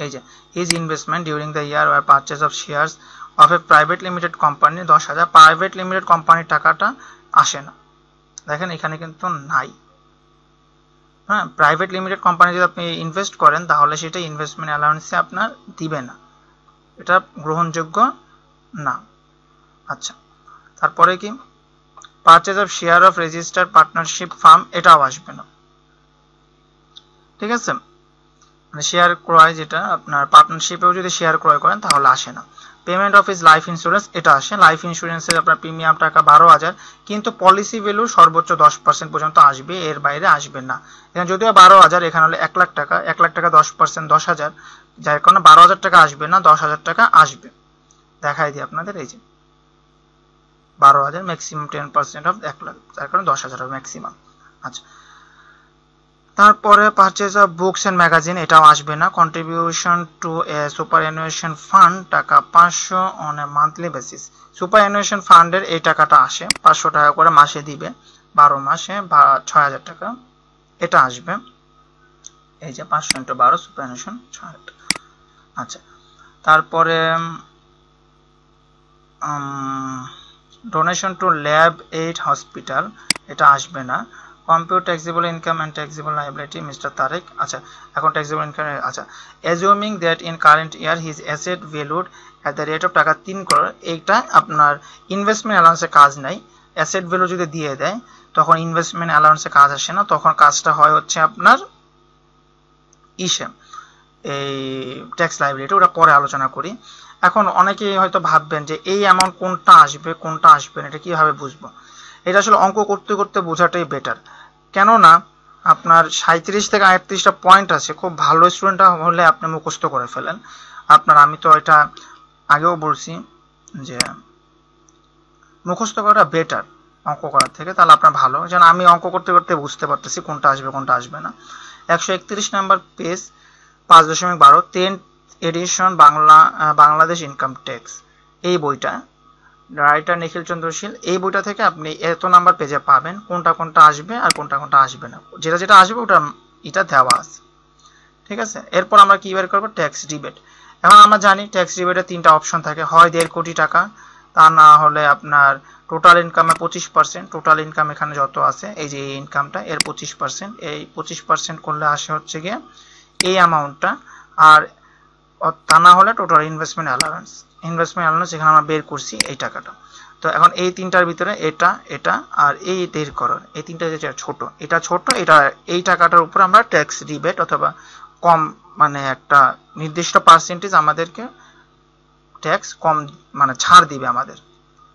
[SPEAKER 1] এই যে his investment during the year were purchase of shares of a private limited company 10,000। Private limited কোম্পানির টাকাটা আসে না, দেখেন এখানে কিন্তু নাই। হ্যাঁ, প্রাইভেট লিমিটেড কোম্পানি যদি আপনি ইনভেস্ট করেন তাহলে সেটা ইনভেস্টমেন্ট অ্যালাউন্সে আপনার দিবে না, এটা গ্রহণযোগ্য না। আচ্ছা, তারপরে কি purchase of share of registered partnership firm, এটাও আসবে না। ঠিক আছে, মানে শেয়ার ক্রয়, যেটা আপনার পার্টনারশিপেও যদি শেয়ার ক্রয় করেন তাহলে আসে না। Payment of is life insurance, এটা আসে। লাইফ ইন্স্যুরেন্সের আপনার প্রিমিয়াম টাকা 12,000, কিন্তু পলিসি ভ্যালু সর্বোচ্চ 10% পর্যন্ত আসবে, এর বাইরে আসবে না। এখানে যদিও 12,000, এখানে হলে 1 লাখ টাকা, 1 লাখ টাকা 10% 10,000, যার কারণে 12,000 টাকা আসবে না, 10,000 টাকা আসবে। দেখাই দিই আপনাদের, এই যে 12,000 ম্যাক্সিমাম 10% অফ 1 লাখ, যার কারণে 10,000 হবে ম্যাক্সিমাম। আচ্ছা, তারপরে purchase of books and magazine, এটাও আসবে না। Contribution to a superannuation fund taka 500 on a monthly basis. Superannuation ফান্ডের এই টাকাটা আসে, 500 টাকা করে মাসে দিবে, 12 মাসে বা 6,000 টাকা, এটা আসবে। এই যে 500 × 12 সুপার অ্যানুয়েশন 6,000 টাকা। আচ্ছা, তারপরে donation to lab aid hospital, এটা আসবে না। Compute taxable income and taxable liability mister Tarek. আচ্ছা, এখন ট্যাক্সেবল ইনকাম। আচ্ছা, assuming that in current year his asset valued at the rate of টাকা 3 crore, এইটা আপনার ইনভেস্টমেন্ট অ্যালাউন্সে কাজ নাই। অ্যাসেট ভ্যালু যদি দিয়ে দেয় তখন ইনভেস্টমেন্ট অ্যালাউন্সে কাজ আসে না, তখন কাজটা হয় হচ্ছে আপনার এই ট্যাক্স লায়াবিলিটি, ওটা পরে আলোচনা করি। এখন অনেকেই হয়তো ভাববেন যে এই অ্যামাউন্ট কোনটা আসবে কোনটা আসবে না, এটা কিভাবে বুঝবো? এটা আসলে অঙ্ক করতে করতে বোঝাটাই বেটার, কেননা আপনার 37 থেকে 38টা পয়েন্ট আছে, খুব ভালো স্টুডেন্ট হলে আপনি মুখস্থ করে ফেলেন আপনার। আমি তো এটা আগেও বলছি যে মুখস্থ করাটা বেটার অঙ্ক করার থেকে, তাহলে আপনার ভালো, যেন আমি অঙ্ক করতে করতে বুঝতে পারতেছি কোনটা আসবে কোনটা আসবে না। 131 number page, 5.12 10th edition Bangladesh income tax, এই বইটা, রাইটার নিখিল চন্দ্র শীল। এই বইটা থেকে আপনি এত নাম্বার পেজে পাবেন কোনটা কোনটা আসবে আর কোনটা কোনটা আসবে না, যেটা যেটা আসবে ওটা এটা দেওয়া আছে। ঠিক আছে, এরপর আমরা কি বের করবো? Tax rebate. এখন আমরা জানি ট্যাক্স রিবেটের 3টা অপশন থাকে, হয় 1.5 কোটি টাকা, তা না হলে আপনার টোটাল ইনকামে 25%। টোটাল ইনকাম এখানে যত আছে, এই যে এই ইনকামটা, এর 25%, এই 25% করলে আসে হচ্ছে গিয়ে এই অ্যামাউন্টটা। আর তা না হলে টোটাল ইনভেস্টমেন্ট অ্যালাউন্স, এখানে আমরা বের করছি এই টাকাটা। তো এখন এই 3টার ভিতরে এটা এটা আর এই 1.5 crore, এই 3টা যেটা ছোট, এটা ছোট, এটা এই টাকাটার উপর আমরা ট্যাক্স রিবেট অথবা কম, মানে একটা নির্দিষ্ট পার্সেন্টেজ আমাদেরকে ট্যাক্স কম, মানে ছাড় দিবে আমাদের।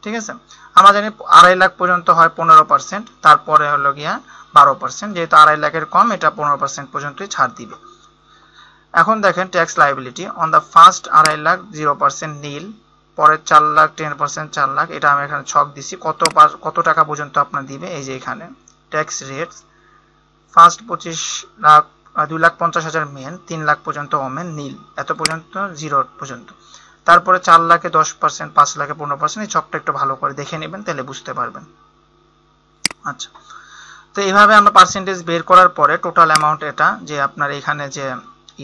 [SPEAKER 1] ঠিক আছে, আমরা জানি 2.5 লাখ পর্যন্ত হয় 15%, তারপরে হলো গিয়া 12%, যেহেতু 2.5 লাখের কম, এটা 15% পর্যন্তই ছাড় দিবে। এখন দেখেন tax liability on the first 2.5 lakh 0% নীল, পরের 4 লাখ 10% 4 লাখ, এটা আমি এখানে ছক দিছি কত টাকা পর্যন্ত আপনার দিবে। এই যে এখানে tax rates, first 25 lakh 2,50,000 men, 3 lakh পর্যন্ত ওমেন, নীল, এত পর্যন্ত 0 পর্যন্ত। তারপরে 4 লাখে 10%, 5 লাখে 15%। এই ছকটা একটু ভালো করে দেখে নেবেন, তাহলে বুঝতে পারবেন। আচ্ছা, তো এইভাবে আমরা পার্সেন্টেজ বের করার পরে টোটাল অ্যামাউন্ট এটা, যে আপনার এখানে যে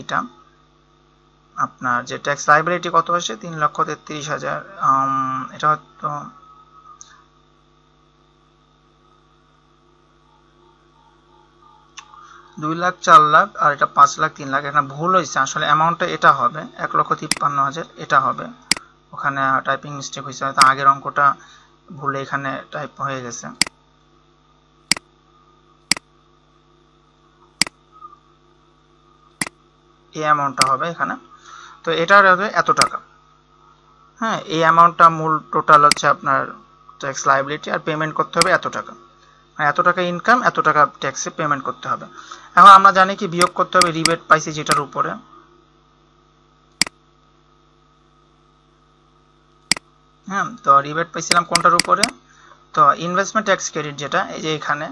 [SPEAKER 1] এটা আপনার যে ট্যাক্স লায়াবিলিটি কত আসে 3,33,000, এটা হয়তো 2 লাখ 4 লাখ আর এটা 5 লাখ 3 লাখ, এখানে ভুল হয়েছে, আসলে অ্যামাউন্টটা এটা হবে 1,53,000, এটা হবে, ওখানে টাইপিং মিস্টেক হয়েছে, হয়তো আগের অঙ্কটা ভুলে এখানে টাইপ হয়ে গেছে। এই অ্যামাউন্টটা হবে এখানে, তো এটার হবে এত টাকা। হ্যাঁ, এই অ্যামাউন্টটা মূল টোটাল হচ্ছে আপনার ট্যাক্স লায়াবিলিটি, আর পেমেন্ট করতে হবে এত টাকা, মানে এত টাকা ইনকাম, এত টাকা ট্যাক্সে পেমেন্ট করতে হবে। এখন আমরা জানি কি বিয়োগ করতে হবে রিবেট পাইছি যেটার উপরে, হ্যাঁ, তো রিবেট পাইছিলাম কোনটার উপরে, তো ইনভেস্টমেন্ট ট্যাক্স ক্রেডিট যেটা, এই যে এখানে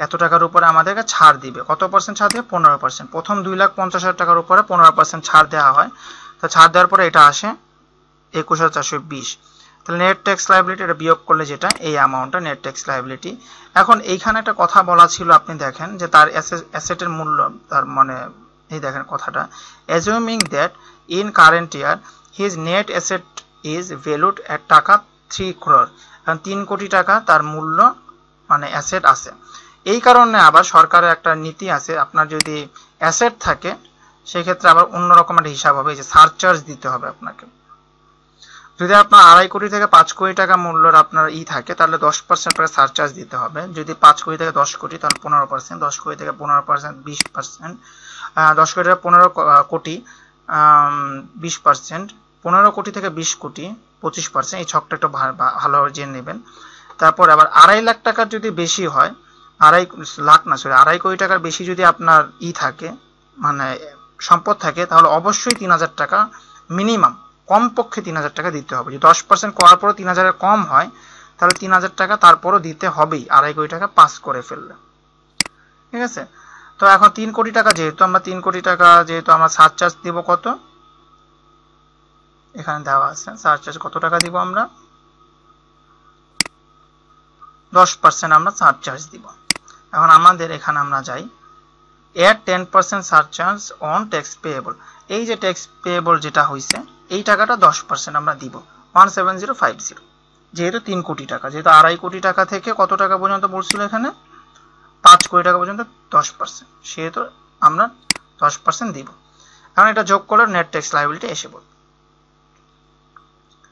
[SPEAKER 1] এত টাকার উপরে আমাদেরকে ছাড় দিবে। কত পার্সেন্ট ছাড় দিবে? 15%। প্রথম 2,50,000 টাকার উপরে 15% ছাড় দেওয়া হয়। তো ছাড় দেওয়ার পরে এটা আসে 21,420। তাহলে নেট ট্যাক্স লায়াবিলিটি এটা বিয়োগ করলে যেটা এই অ্যামাউন্টটা নেট ট্যাক্স লায়াবিলিটি। এখন এইখানে একটা কথা বলা ছিল, আপনি দেখেন যে তার অ্যাসেটের মূল্য, তার মানে এই দেখেন কথাটা, assuming that in current year his net asset is valued at taka 3 crore, কারণ 3 কোটি টাকা তার মূল্য মানে অ্যাসেট আছে। এই কারণে আবার সরকারের একটা নীতি আছে, আপনার যদি অ্যাসেট থাকে সেই ক্ষেত্রে আবার অন্যরকম একটা হিসাব হবে, যে সারচার্জ দিতে হবে আপনাকে। যদি আপনার 2.5 কোটি থেকে 5 কোটি টাকা মূল্যের আপনার থাকে, তাহলে 10% করে সারচার্জ দিতে হবে। যদি 5 কোটি থেকে 10 কোটি তাহলে 15%, 10 কোটি থেকে 15% 20%, 10 কোটি থেকে 15 কোটি 20%, 15 কোটি থেকে 20 কোটি 25%। এই ছকটা একটু ভালোভাবে জেনে নেবেন। তারপর আবার 2.5 লাখ টাকার যদি বেশি হয়, 2.5 কোটি টাকার বেশি যদি আপনার থাকে, মানে সম্পদ থাকে, তাহলে অবশ্যই 3,000 টাকা মিনিমাম, কমপক্ষে 3,000 টাকা দিতে হবে। যদি 10% করার পরও 3,000 কম হয়, তাহলে 3,000 টাকা তারপরও দিতে হবেই, 2.5 কোটি টাকা পাস করে ফেললে, ঠিক আছে। তো এখন 3 কোটি টাকা যেহেতু আমরা সারচার্জ দিব কত, এখানে দেওয়া আছে সারচার্জ কত টাকা দিব আমরা, 10% আমরা সারচার্জ দিব। এখন আমাদের এখানে আমরা যাই, add 10% surcharge on tax payable. এই যে ট্যাক্স পেয়েবল যেটা হয়েছে, এই টাকাটা 10% আমরা দিব, 17050। যেহেতু 3 কোটি টাকা, যেহেতু 2.5 কোটি টাকা থেকে কত টাকা পর্যন্ত পড়ছিল এখানে, 5 কোটি টাকা পর্যন্ত 10%, সেহেতু আমরা 10% দিব। কারণ এটা যোগ করলে নেট ট্যাক্স লায়াবিলিটি এসে পড়বে,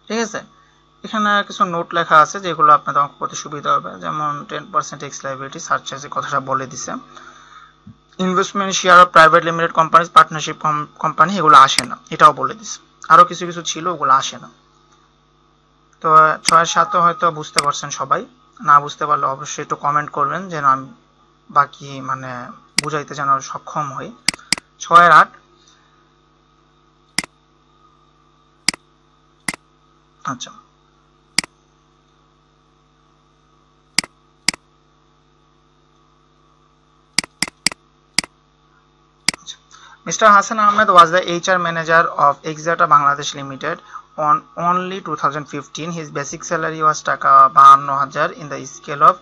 [SPEAKER 1] ঠিক আছে। এখানে কিছু নোট লেখা আছে যেগুলো আপনাদের অঙ্ক করতে সুবিধা হবে, যেমন 10% ট্যাক্স লায়াবিলিটি সারচার্জের কথাটা বলে দিছে। Investment share of private limited companies, partnership company, এগুলো আসে না, এটাও বলে দিছে। আরো কিছু কিছু ছিল, ওগুলো আসে না। তো 6-7 হয়তো বুঝতে পারছেন সবাই, না বুঝতে পারলে অবশ্যই একটু কমেন্ট করবেন, যেন আমি বাকি মানে বুঝাইতে যেন সক্ষম হই। 6-8, আচ্ছা, Mr. Hassan Ahmed was the HR manager of Exata Bangladesh Limited on only 2015. His basic salary was টাকা 52,000 in the scale of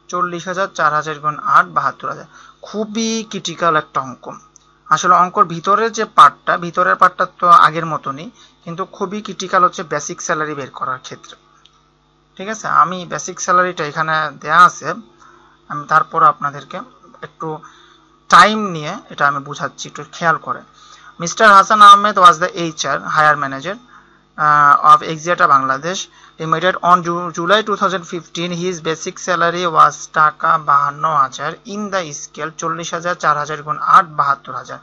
[SPEAKER 1] 40,000, 4,000 গুণ 8, 72,000। খুবই ক্রিটিক্যাল একটা অঙ্ক। আসলে অঙ্কর ভিতরের যে পার্টটা, ভিতরের পার্টটা তো আগের মতনই, কিন্তু খুবই ক্রিটিক্যাল হচ্ছে বেসিক স্যালারি বের করার ক্ষেত্রে, ঠিক আছে। আমি বেসিক স্যালারিটা এখানে দেয়া আছে, আমি তারপর আপনাদেরকে একটু টাইম নিয়ে এটা আমি বুঝাচ্ছি, একটু খেয়াল করে। Mister Hasan Ahmed was the HR higher manager of Exata Bangladesh Limited on July 2015. His basic salary was টাকা 52,000 in the scale 40,000, 4,000 গুণ 8, 72,000।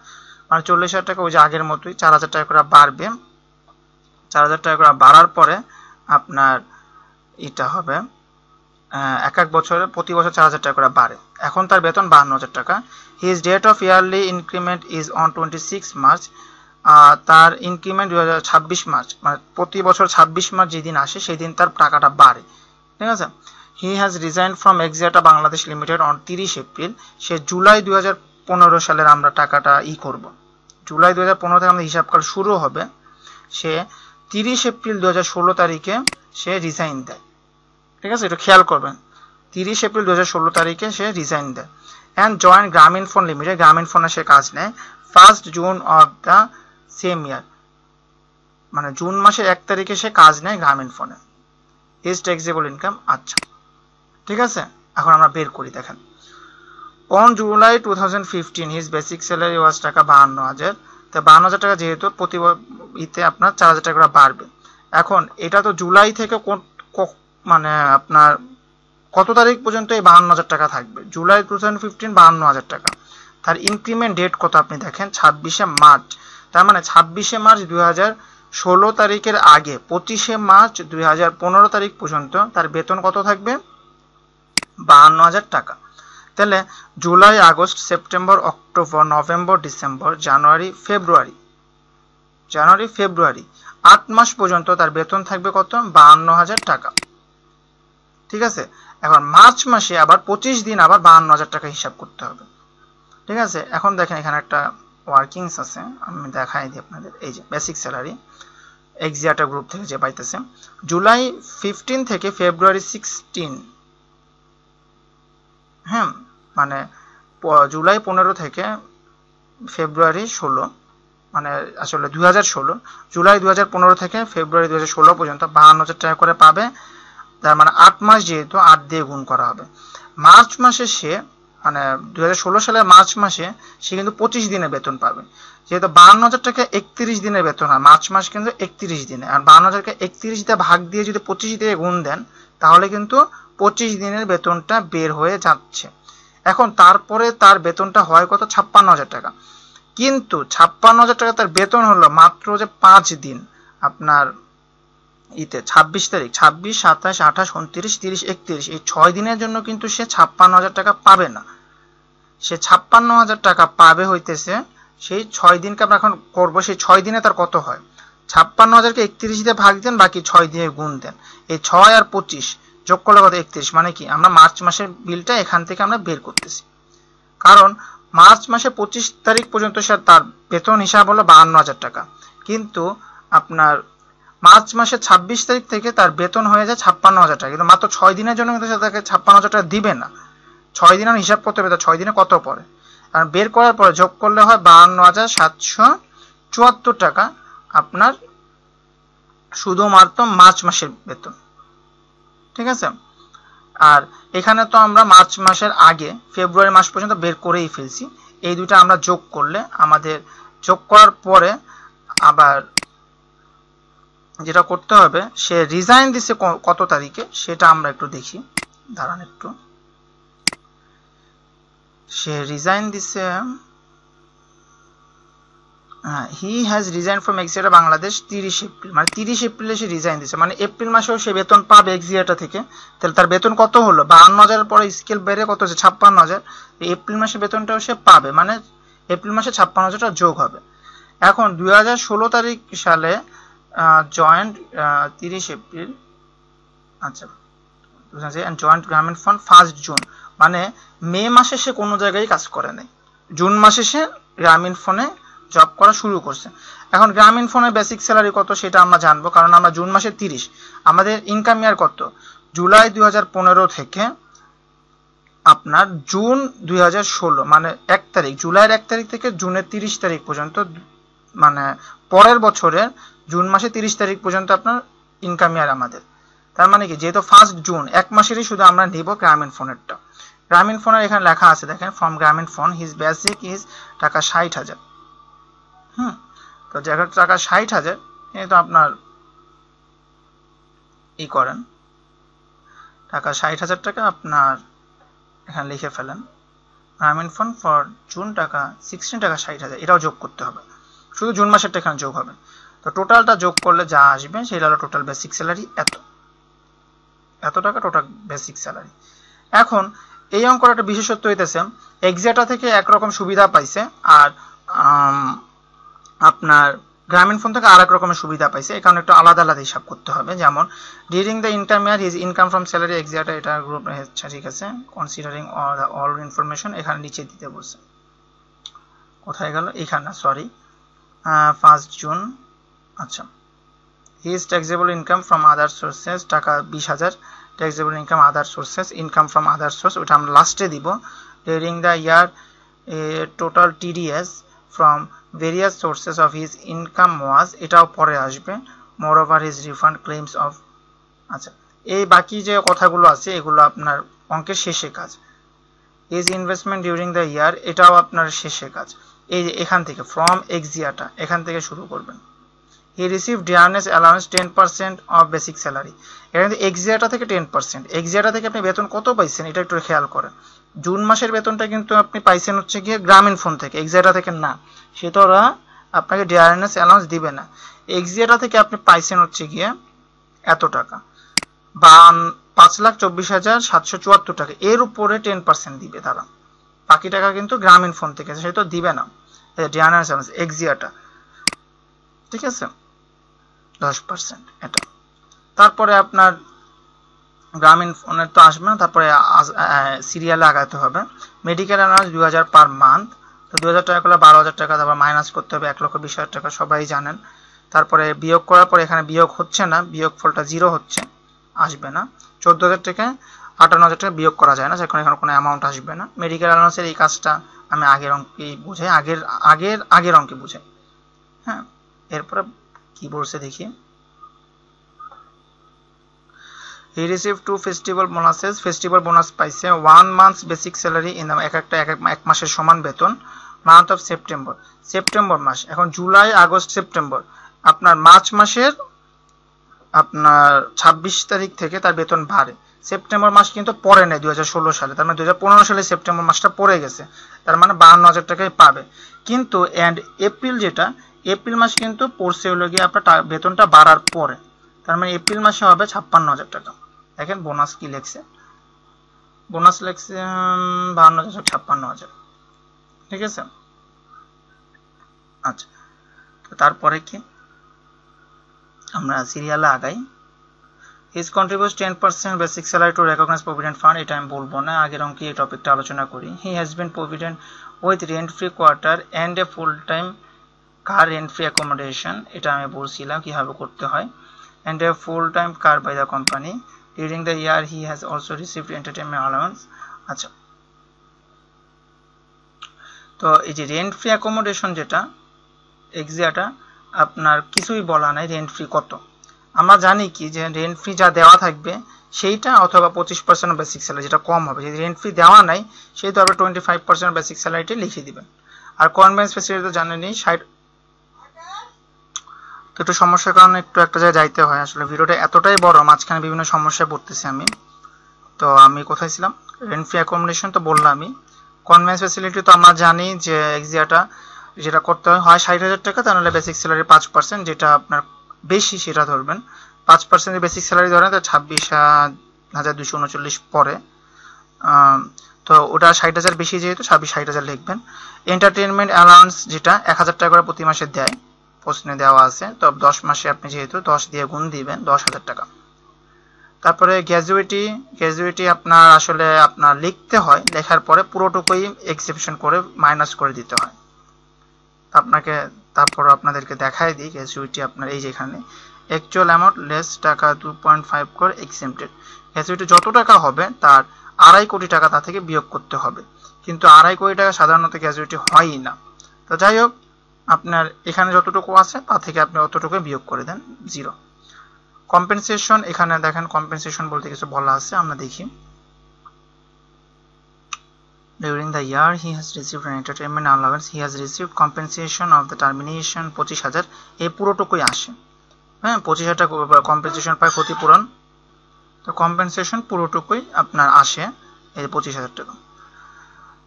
[SPEAKER 1] মানে 40,000 টাকা ওই যে আগের মতোই, 4,000 টাকা করে বাড়বে। 4,000 টাকা করে বাড়ার পরে আপনার এটা হবে এক বছরে প্রতি বছর 4,000 টাকা করে বাড়ে। এখন তার বেতন 52,000 টাকা। His date of yearly increment is on 26 March. তার ইনক্রিমেন্ট 2026 মার্চ, মানে প্রতি বছর 26 মার্চ যেদিন আসে সেই দিন তার টাকাটা বাড়ে, ঠিক আছে। He has resign from Axiata Bangladesh limited on 30 April. সে জুলাই 2015 সালের আমরা টাকাটা করব, জুলাই 2015 থেকে আমাদের হিসাবকাল শুরু হবে। সে 30 এপ্রিল 2016 তারিখে সে রিজাইন দেয়, ঠিক আছে, একটু খেয়াল করবেন। 30 এপ্রিল 2016 তারিখে সে রিজাইন দেয় অ্যান্ড জয়েন গ্রামীণ ফোন লিমিটেড। গ্রামীণ ফোনে সে কাজ নেয় 1 জুন অফ দ্য সেম ইয়ার, মানে জুন মাসের 1 তারিখে সে কাজ নেয় গ্রামীণ ফোনে। হিজ ট্যাক্সেবল ইনকাম, আচ্ছা ঠিক আছে। এখন আমরা বের করি, দেখেন। On July 2015 his basic salary was taka 52,000। তো 52,000 টাকা যেহেতু প্রতি আপনার 4,000 টাকা করে বাড়বে। এখন এটা তো জুলাই থেকে মানে আপনার কত তারিখ পর্যন্ত এই 52,000 টাকা থাকবে? জুলাই 2015 52,000 টাকা। তার ইনক্রিমেন্ট ডেট কত আপনি দেখেন, 26 মার্চ। তার মানে 26 মার্চ 16 তারিখের আগে 25শে মার্চ 2015 তারিখ পর্যন্ত তার বেতন কত থাকবে? 52,000 টাকা। তাহলে July, August, September, October, November, December, January, February 8 মাস পর্যন্ত তার বেতন থাকবে কত? 52,000 টাকা। ঠিক আছে, এখন মার্চ মাসে আবার 25 দিন আবার 52,000 টাকা হিসাব করতে হবে। ঠিক আছে, এখন দেখেন এখানে একটা ওয়ার্কিংস আছে, আমি দেখাই দিই আপনাদের। এই যে বেসিক স্যালারি এক্সিয়াটা গ্রুপ থেকে যে পাইতেছে, জুলাই 15 থেকে ফেব্রুয়ারি 16, হ্যাঁ মানে জুলাই 15 থেকে ফেব্রুয়ারি 16, মানে আসলে 2016, জুলাই 2015 থেকে ফেব্রুয়ারি 2016 পর্যন্ত 52,000 টাকা করে পাবে। তার মানে 8 মাস যেহেতু 8 দিয়ে গুণ করা হবে। মার্চ মাসে সে মানে 2016 সালের মার্চ মাসে সে কিন্তু 25 দিনের বেতন পাবে। যেহেতু 52,000 টাকা 31 দিনের বেতন হয়, মার্চ মাস কিন্তু 31 দিনে, আর 52,000 টাকা 31 দিয়ে ভাগ দিয়ে যদি 25 দিয়ে গুণ দেন তাহলে কিন্তু 25 দিনের বেতনটা বের হয়ে যাচ্ছে। এখন তারপরে তার বেতনটা হয় কত? 56,000 টাকা। কিন্তু 56,000 টাকা তার বেতন হলো মাত্র যে 5 দিন, আপনার 26 তারিখ, 26, 27, 28, 29, 30, 31, এই 6 দিনের জন্য কিন্তু সে 56,000 টাকা পাবে না। সে 56,000 টাকা পাবে হইতেছে সেই 6 দিনকে আমরা এখন করবো। সেই 6 দিনে তার কত হয়? 56,000কে 31 দিয়ে ভাগ দেন, বাকি 6 দিয়ে গুণ দেন। এই 6 আর 25 যোগ করলে কত? 31। মানে কি আমরা মার্চ মাসের বিলটা এখান থেকে আমরা বের করতেছি, কারণ মার্চ মাসে 25 তারিখ পর্যন্ত সে তার বেতন হিসাব হলো 52,000 টাকা, কিন্তু আপনার মার্চ মাসে 26 তারিখ থেকে তার বেতন হয়ে যায় 56,000 টাকা। কিন্তু মাত্র 6 দিনের জন্য কিন্তু সে তাকে 56,000 টাকা দিবে না। 6 দিন হিসাব করতে হবে, 6 দিনে কত পড়ে, কারণ বের করার পরে যোগ করলে হয় 52,774 টাকা আপনার শুধুমাত্র মার্চ মাসের বেতন। ঠিক আছে, আর এখানে তো আমরা মার্চ মাসের আগে ফেব্রুয়ারি মাস পর্যন্ত বের করেই ফেলছি। এই দুটো আমরা যোগ করলে আমাদের যোগ করার পরে আবার যেটা করতে হবে, সে রিজাইন দিছে কত তারিখে সেটা আমরা একটু দেখি, দাঁড়ান একটু। সে রিজাইন দিছে, he has resign from Axiata Bangladesh 30 April, মানে 30 এপ্রিলে সে রিজাইন দিছে, মানে এপ্রিল মাসেও সে বেতন পাবে এক্সিয়াটা থেকে। তাহলে তার বেতন কত হলো? 52,000 পরে স্কেল বেড়ে কত হচ্ছে? 56,000। এপ্রিল মাসের বেতনটাও সে পাবে, মানে এপ্রিল মাসে 56,000 টাকা যোগ হবে। এখন 2016 তারিখ সালে জয়েন্ট 30 এপ্রিল, আচ্ছা জয়েন্ট গ্রামীণ ফান্ড 1 জুন, মানে মে মাসে সে কোনো জায়গায় কাজ করে নাই, জুন মাসে সে গ্রামীণ ফোনে জব করা শুরু করছে। এখন গ্রামীণ ফোনের বেসিক স্যালারি কত সেটা আমরা জানবো, কারণ আমরা জুন মাসে 30, আমাদের ইনকাম ইয়ার কত? জুলাই 2015 থেকে আপনার জুন 2016, মানে 1 তারিখ, জুলাইয়ের 1 তারিখ থেকে জুনের 30 তারিখ পর্যন্ত, মানে পরের বছরের জুন মাসে 30 তারিখ পর্যন্ত আপনার ইনকাম ইয়ার আমাদের। তার মানে কি, যেহেতু 1 জুন 1 মাসেরই শুধু আমরা নিব গ্রামীণ ফোনেরটা। গ্রামীণ ফোনের এখানে লেখা আছে দেখেন, ফ্রম গ্রামীণ ফোন হিজ বেসিক ইজ টাকা 60,000। তো যে টাকা 60,000, এই তো আপনার ই করেন, টাকা 60,000 টাকা আপনার এখানে লিখে ফেলেন। গ্রামীণ ফোন ফর জুন টাকা 16 টাকা 60,000, এটাও যোগ করতে হবে, শুধু জুন মাসেরটা এখানে যোগ হবে। তো টোটালটা যোগ করলে যা আসবে সেটা হলো টোটাল বেসিক স্যালারি, এত টাকা টোটাল বেসিক স্যালারি। এখন এই অঙ্কটা একটা বিশেষত্ব হইতেছে, এক্সাটা থেকে একরকম সুবিধা পাইছে, আর আপনার গ্রামীণ ফোন থেকে আরেক রকমের সুবিধা পাইছে। এই কারণে একটু আলাদা আলাদা হিসাব করতে হবে। যেমন during the income year his income from salary Axiata, এটা গ্রুপ, আচ্ছা ঠিক আছে, কনসিডারিং অল ইনফরমেশন, এখানে নিচে দিতে বলছে, কোথায় গেল, এখানে সরি, 1 জুন। আচ্ছা, his taxable income from other sources taka 20,000, taxable income other sources, income from other source ওটা আমরা লাস্টে দিব। During the year total TDS from various sources of his income was, এটাও পরে আসবে। Moreover his refund claims of, আচ্ছা এই বাকি যে কথাগুলো আছে এগুলো আপনার অঙ্কের শেষে কাজ। হিজ ইনভেস্টমেন্ট ডিউরিং দ্য ইয়ার, এটাও আপনার শেষে কাজ। এই যে এখান থেকে ফ্রম এক্সিয়াটা এখান থেকে শুরু করবেন। হি receive dearness allowance 10% of basic salary, এখানে এক্সিয়াটা থেকে 10%, এক্সিয়াটা থেকে আপনি বেতন কত পাইছেন এটা একটু খেয়াল করেন। জুন মাসের বেতনটা কিন্তু আপনি পাইছেন হচ্ছে গিয়ে গ্রামীণ ফোন থেকে, এক্সিয়াটা থেকে না, সেটা ওরা আপনাকে ডিআরএনএস অ্যালাউন্স দিবে না। এক্সিয়াটা থেকে আপনি পাইছেন হচ্ছে গিয়ে এত টাকা বা 5,24,774 টাকা, এর উপরে 10% দিবে তারা, বাকি টাকা কিন্তু গ্রামীণ ফোন থেকে সেটা দিবে না ডিআরএনএস অ্যালাউন্স এক্সিয়াটা, ঠিক আছে 10% এটা। তারপরে আপনার গ্রামীণ ফোনের তো আসবে না, তারপরে সিরিয়ালে আগাতে হবে। মেডিকেল অ্যালাউন্স 2,000 পার মান্থ, তো 2,000 টাকা করলে 12,000 টাকা, তারপর মাইনাস করতে হবে 1,20,000 টাকা, সবাই জানেন। তারপরে বিয়োগ করার পরে এখানে বিয়োগ হচ্ছে না, বিয়োগ ফলটা 0 হচ্ছে, আসবে না। 14,000 থেকে 58,000 টাকা বিয়োগ করা যায় না, সেখানে এখানে কোনো অ্যামাউন্ট আসবে না। মেডিকেল অ্যালাউন্সের এই কাজটা আমি আগের অঙ্কে বুঝাই, আগের অঙ্কে বুঝাই। হ্যাঁ, এরপরে কি বলছে দেখি। He received 2 festival bonuses. Festival bonus পাইছে 1 month's basic salary in the এক মাসের সমান বেতন, মান্থ অফ সেপ্টেম্বর মাস। এখন জুলাই, আগস্ট, সেপ্টেম্বর, আপনার মার্চ মাসের আপনার 26 তারিখ থেকে তার বেতন বাড়ে। সেপ্টেম্বর মাস কিন্তু পরে নেই 2016 সালে, তার মানে 2015 সালে সেপ্টেম্বর মাসটা পড়ে গেছে, তার মানে 52,000 টাকাই পাবে। কিন্তু এন্ড এপ্রিল, যেটা এপ্রিল মাস কিন্তু পড়ছে হলো গিয়ে আপনার বেতনটা বাড়ার পরে, তার মানে এপ্রিল মাসে হবে 56,000 টাকা। দেখেন বোনাস কি লেখছে, বোনাস লেখছে 52,000 56,000, ঠিক আছে। আচ্ছা, তো তারপরে কি আমরা সিরিয়ালে আগাই। His contributes 10% basic salary to recognized provident fund, এটা আমি বলবো না, আগের অঙ্কে এই টপিকটা আলোচনা করি। He has been provident with rent free quarter and a full time car rent free accommodation, এটা আমি বলছিলাম কিভাবে করতে হয়, and a full time car by the company. During the year he has also received entertainment allowance. আচ্ছা, তো এই যে রেন্ট ফ্রি অ্যাকোমোডেশন যেটা এক্সিয়াটা, আপনার কিছুই বলা নাই রেন্ট ফ্রি কত। আমরা জানি কি যে রেন্ট ফ্রি যা দেওয়া থাকবে সেইটা, অথবা 25% বেসিক স্যালারি, যেটা কম হবে। যদি রেন্ট ফ্রি দেওয়া নাই সেই তো আপনি 25% বেসিক স্যালারিটি লিখে দিবেন। আর কনভেন্স ফেসিলিটি তো জানেনই 60। তো একটু সমস্যার কারণে একটু একটা জায়গায় যাইতে হয়, আসলে ভিডিওটা এতটাই বড়, মাঝখানে বিভিন্ন সমস্যায় পড়তেছি আমি। তো আমি কোথায় ছিলাম, রেন্ট ফ্রি অ্যাকোমোডেশন তো বললাম আমি। কনভেন্স ফ্যাসিলিটি তো আমরা জানি যে এক্সিয়াটা যেটা করতে হয় 60,000 টাকা, তাহলে বেসিক স্যালারি 5%, যেটা আপনার বেশি সেটা ধরবেন। 5% বেসিক স্যালারি ধরেন তো 26,239 পরে, তো ওটা 60,000 বেশি, যেহেতু 60,000 লিখবেন। এন্টারটেনমেন্ট অ্যালাউন্স যেটা 1,000 টাকা করে প্রতি মাসে দেয়, প্রশ্নে দেওয়া আছে, তো 10 মাসে আপনি যেহেতু 10 দিয়ে গুণ দিবেন 10,000 টাকা। তারপরে গ্র্যাজুইটি আপনার আসলে আপনার লিখতে হয়, লেখার পরে পুরোটুকুই এক্সেপশন করে মাইনাস করে দিতে হয় আপনাকে। তারপর আপনাদেরকে দেখাই দিই গ্র্যাজুইটি আপনার এই যেখানে অ্যাকচুয়াল অ্যামাউন্ট লেস টাকা 2.5 করে এক্সেমটেড। গ্র্যাজুইটি যত টাকা হবে তার 2.5 কোটি টাকা তা থেকে বিয়োগ করতে হবে, কিন্তু 2.5 কোটি টাকা সাধারণত গ্র্যাজুইটি হয়ই না। তো যাই হোক, আপনার এখানে যতটুকু আছে তা থেকে আপনি অতটুকু বিয়োগ করে দেন 0। কম্পেনসেশন, এখানে দেখেন কম্পেনসেশন বলতে কিছু বলা আছে, আমরা দেখি। During the year he has received an entertainment allowance, he has received compensation of the termination 25,000, এই পুরোটুকুই আসে। হ্যাঁ, 25,000 টাকা কম্পেনসেশন পায়, ক্ষতিপূরণ। তো কম্পেনসেশন পুরোটুকুই আপনার আসে এই 25,000 টাকা।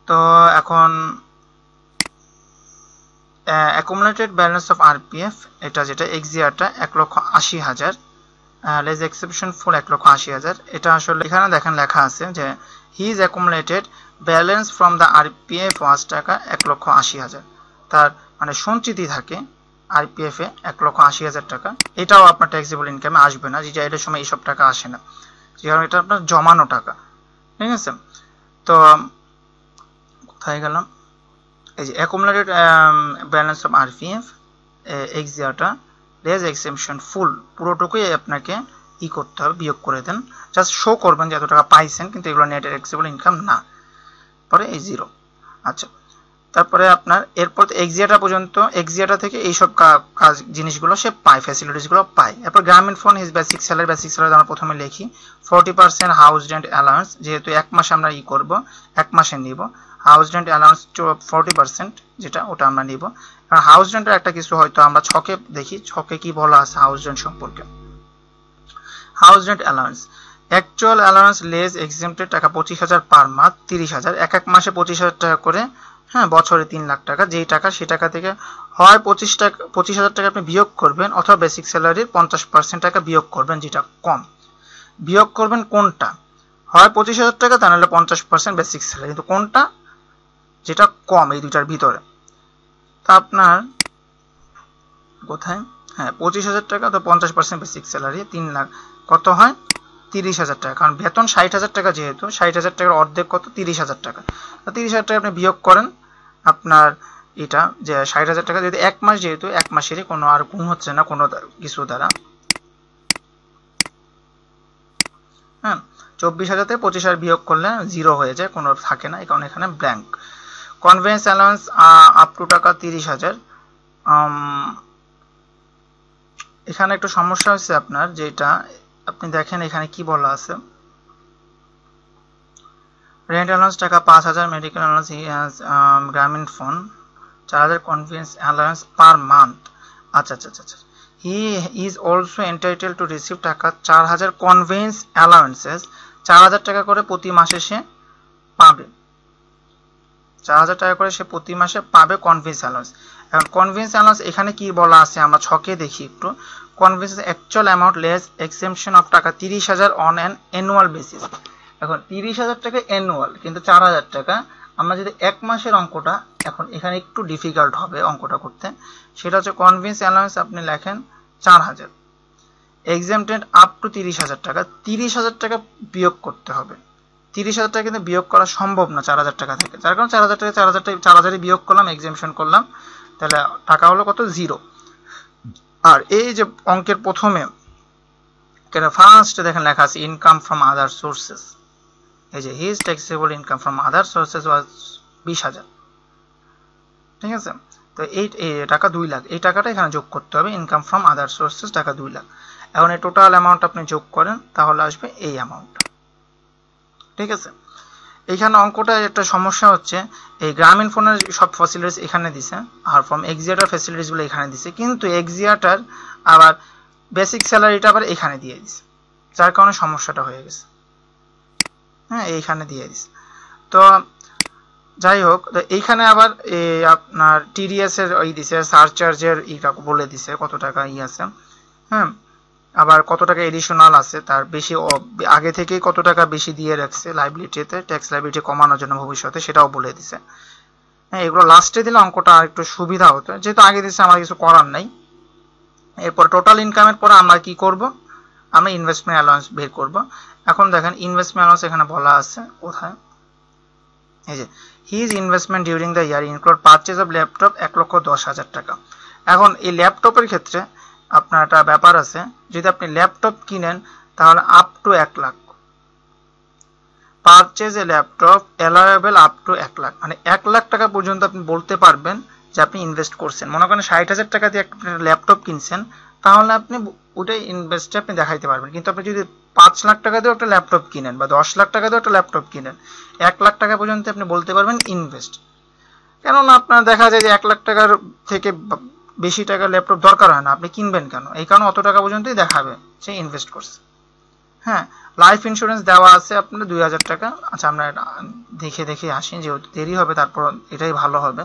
[SPEAKER 1] তো এখন অ্যাকুমুলেটেড ব্যালেন্স অফ আরপিএফ, এটা যেটা এক্সিয়ারটা 1,80,000, লেস এক্সেপশন ফুল 1,80,000। এটা আসলে এখানে দেখেন লেখা আছে যে his accumulated balance from the RPF was taka 1,80,000, তার মানে সঞ্চিতি থাকে আরপিএফ এ 1,80,000 টাকা। এটাও আপনার ট্যাক্সেবল ইনকামে আসবে না, যেটা এটার সময় এইসব টাকা আসে না, কারণ এটা আপনার জমানো টাকা, ঠিক আছে। তো কোথায় গেলাম, এই যে accumulated balance of RPF Axiata less exception full, পুরোটুকুই আপনাকে করতে হবে, বিয়োগ করে দেন, জাস্ট শো করবেন যে এত টাকা পাইছেন, কিন্তু এগুলো নেট ট্যাক্সেবল ইনকাম না, পরে এই 0। আচ্ছা, তারপরে আপনার এরপর এক্সিয়াটা পর্যন্ত, এক্সিয়াটা থেকে এইসব কাজ জিনিসগুলো সে পায়, ফ্যাসিলিটিসগুলো পায়। এরপর গ্রামীণ ফোন হিজ বেসিক স্যালারি আমরা প্রথমে লিখি 40% হাউস রেন্ট অ্যালাউন্স, যেহেতু এক মাসে আমরা করব, এক মাসে নিব হাউস রেন্ট অ্যালাউন্স 40%, যেটা ওটা আমরা নিব। কারণ হাউস রেন্টের একটা কিছু হয়তো আমরা ছকে দেখি, ছকে কি বলা আছে হাউস রেন্ট সম্পর্কে। House rent allowance actual allowance less exempted টাকা 25,000 পার মান্থ, 30,000, এক মাসে 25,000 টাকা করে হ্যাঁ, বছরে 3 লাখ টাকা, যেই টাকা সে টাকা থেকে হয় 25,000 টাকা আপনি বিয়োগ করবেন, অথবা বেসিক স্যালারির 50% টাকা বিয়োগ করবেন, যেটা কম। বিয়োগ করবেন কোনটা? হয় 25,000 টাকা, তা নাহলে 50% বেসিক স্যালারি, কিন্তু কোনটা যেটা কম এই দুইটার ভিতরে। তা আপনার কোথায়, হ্যাঁ 25,000 টাকা, তো 50% বেসিক স্যালারি 3 লাখ, কত হয় 30,000 টাকা। কারণ বেতন 60,000 টাকা, যেহেতু 60,000 টাকার অর্ধেক কত, 30,000 টাকা। তো 30,000 টাকা আপনি বিয়োগ করেন, আপনার এটা যে 60,000 টাকা, যেহেতু এক মাস, যেহেতু এক মাসেরই কোনো আর গুণ হচ্ছে না কোনো কিছু দ্বারা, হ্যাঁ 24,000 থেকে 25,000 বিয়োগ করলে 0 হয়ে যায়, কোনো থাকে না, এই কারণে এখানে blank. Convince allowance up to টাকা 30,000। এখানে একটু সমস্যা হচ্ছে আপনার, যেটা আপনি দেখেন এখানে কি বলা আছে, রেন্ট অ্যালাউন্স টাকা 5,000, medical allowance, Grameenphone 4,000, conveyance allowance per month. আচ্ছা আচ্ছা আচ্ছা, he is also entitle to receive টাকা 4,000 কনভেন্স অ্যালাউন্সেস, 4,000 টাকা করে প্রতি মাসে সে পাবে, 4,000 টাকা করে সে প্রতি মাসে পাবে কনভেন্স অ্যালাউন্স। এখন কনভেন্স অ্যালাউন্স এখানে কি বলা আছে আমরা ছকে দেখি একটু। Convince actual amount less exemption of টাকা 30,000 অন অ্যান অ্যানুয়াল বেসিস। এখন 30,000 টাকা অ্যানুয়াল, কিন্তু 4,000 টাকা আমরা যদি এক মাসের অঙ্কটা, এখন এখানে একটু ডিফিকাল্ট হবে অঙ্কটা করতে, সেটা হচ্ছে কনভেন্স অ্যালাউন্স আপনি লেখেন 4,000, এক্সেমটেড আপ টু 30,000 টাকা, 30,000 টাকা বিয়োগ করতে হবে। 30,000 টাকা কিন্তু বিয়োগ করা সম্ভব না 4,000 টাকা থেকে, যার কারণে 4,000 টাকা 4,000 বিয়োগ করলাম, এক্সেমশন করলাম, তাহলে টাকা হলো কত, 0। আর এই যে অঙ্কের প্রথমে ফার্স্ট দেখেন লেখা আছে ইনকাম ফ্রম আদার সোর্সেস, এই যে his taxable income from other sources was 20,000, ঠিক আছে। তো এই টাকা 2 লাখ, এই টাকাটা এখানে যোগ করতে হবে, ইনকাম ফ্রম আদার সোর্সেস টাকা 2 লাখ। এখন এই টোটাল অ্যামাউন্ট আপনি যোগ করেন, তাহলে আসবে এই অ্যামাউন্ট, ঠিক আছে। এইখানে অঙ্কটা একটা সমস্যা হচ্ছে, এই গ্রামীণ ফোনের সব ফ্যাসিলিটিস এখানে দিছে, আর ফ্রম এক্সিয়াটার ফ্যাসিলিটিসগুলো এখানে দিছে, কিন্তু এক্সিয়াটার আবার বেসিক স্যালারিটা আবার এখানে দিয়ে দিছে, যার কারণে সমস্যাটা হয়ে গেছে, হ্যাঁ এইখানে দিয়ে দিছে। তো যাই হোক, তো এইখানে আবার আপনার টিডিএস এর ওই দিছে, সারচার্জের ইটা বলে দিছে কত টাকা ই আছে, হ্যাঁ আবার কত টাকা এডিশনাল আছে, তার বেশি আগে থেকেই কত টাকা বেশি দিয়ে রাখছে লাইবিলিটিতে, ট্যাক্স লাইবিলিটি কমানোর জন্য ভবিষ্যতে, সেটাও বলে দিছে। হ্যাঁ এগুলো লাস্টে দিলে অঙ্কটা আর একটু সুবিধা হতো, যেহেতু আগে দিচ্ছে আমার কিছু করার নাই। এরপর টোটাল ইনকামের পরে আমরা কি করব, আমরা ইনভেস্টমেন্ট অ্যালাউন্স বের করব। এখন দেখেন ইনভেস্টমেন্ট অ্যালাউন্স এখানে বলা আছে কোথায়, এই যে his investment during the year include purchase of laptop 1,10,000 টাকা। এখন এই ল্যাপটপের ক্ষেত্রে আপনার একটা ব্যাপার আছে, যদি আপনি ল্যাপটপ কিনেন তাহলে up to 1 lakh, purchase a laptop allowable up to 1 lakh, মানে 1 লাখ টাকা পর্যন্ত আপনি বলতে পারবেন যে আপনি ইনভেস্ট করছেন। মনে করেন 60,000 টাকা দিয়ে একটা ল্যাপটপ কিনছেন, তাহলে আপনি ওটাই ইনভেস্টে আপনি দেখাইতে পারবেন। কিন্তু আপনি যদি 5 লাখ টাকা দিয়ে একটা ল্যাপটপ কিনেন বা 10 লাখ টাকা দিয়ে একটা ল্যাপটপ কিনেন, 1 লাখ টাকা পর্যন্ত আপনি বলতে পারবেন ইনভেস্ট। কেননা আপনার দেখা যায় যে 1 লাখ টাকার থেকে বেশি টাকার ল্যাপটপ দরকার হয় না, আপনি কিনবেন কেন, এই কারণে অত টাকা পর্যন্তই দেখাবে সে ইনভেস্ট করছে। হ্যাঁ লাইফ ইন্স্যুরেন্স দেওয়া আছে আপনার 2,000 টাকা। আচ্ছা আমরা দেখে আসি, যেহেতু দেরি হবে তারপর এটাই ভালো হবে।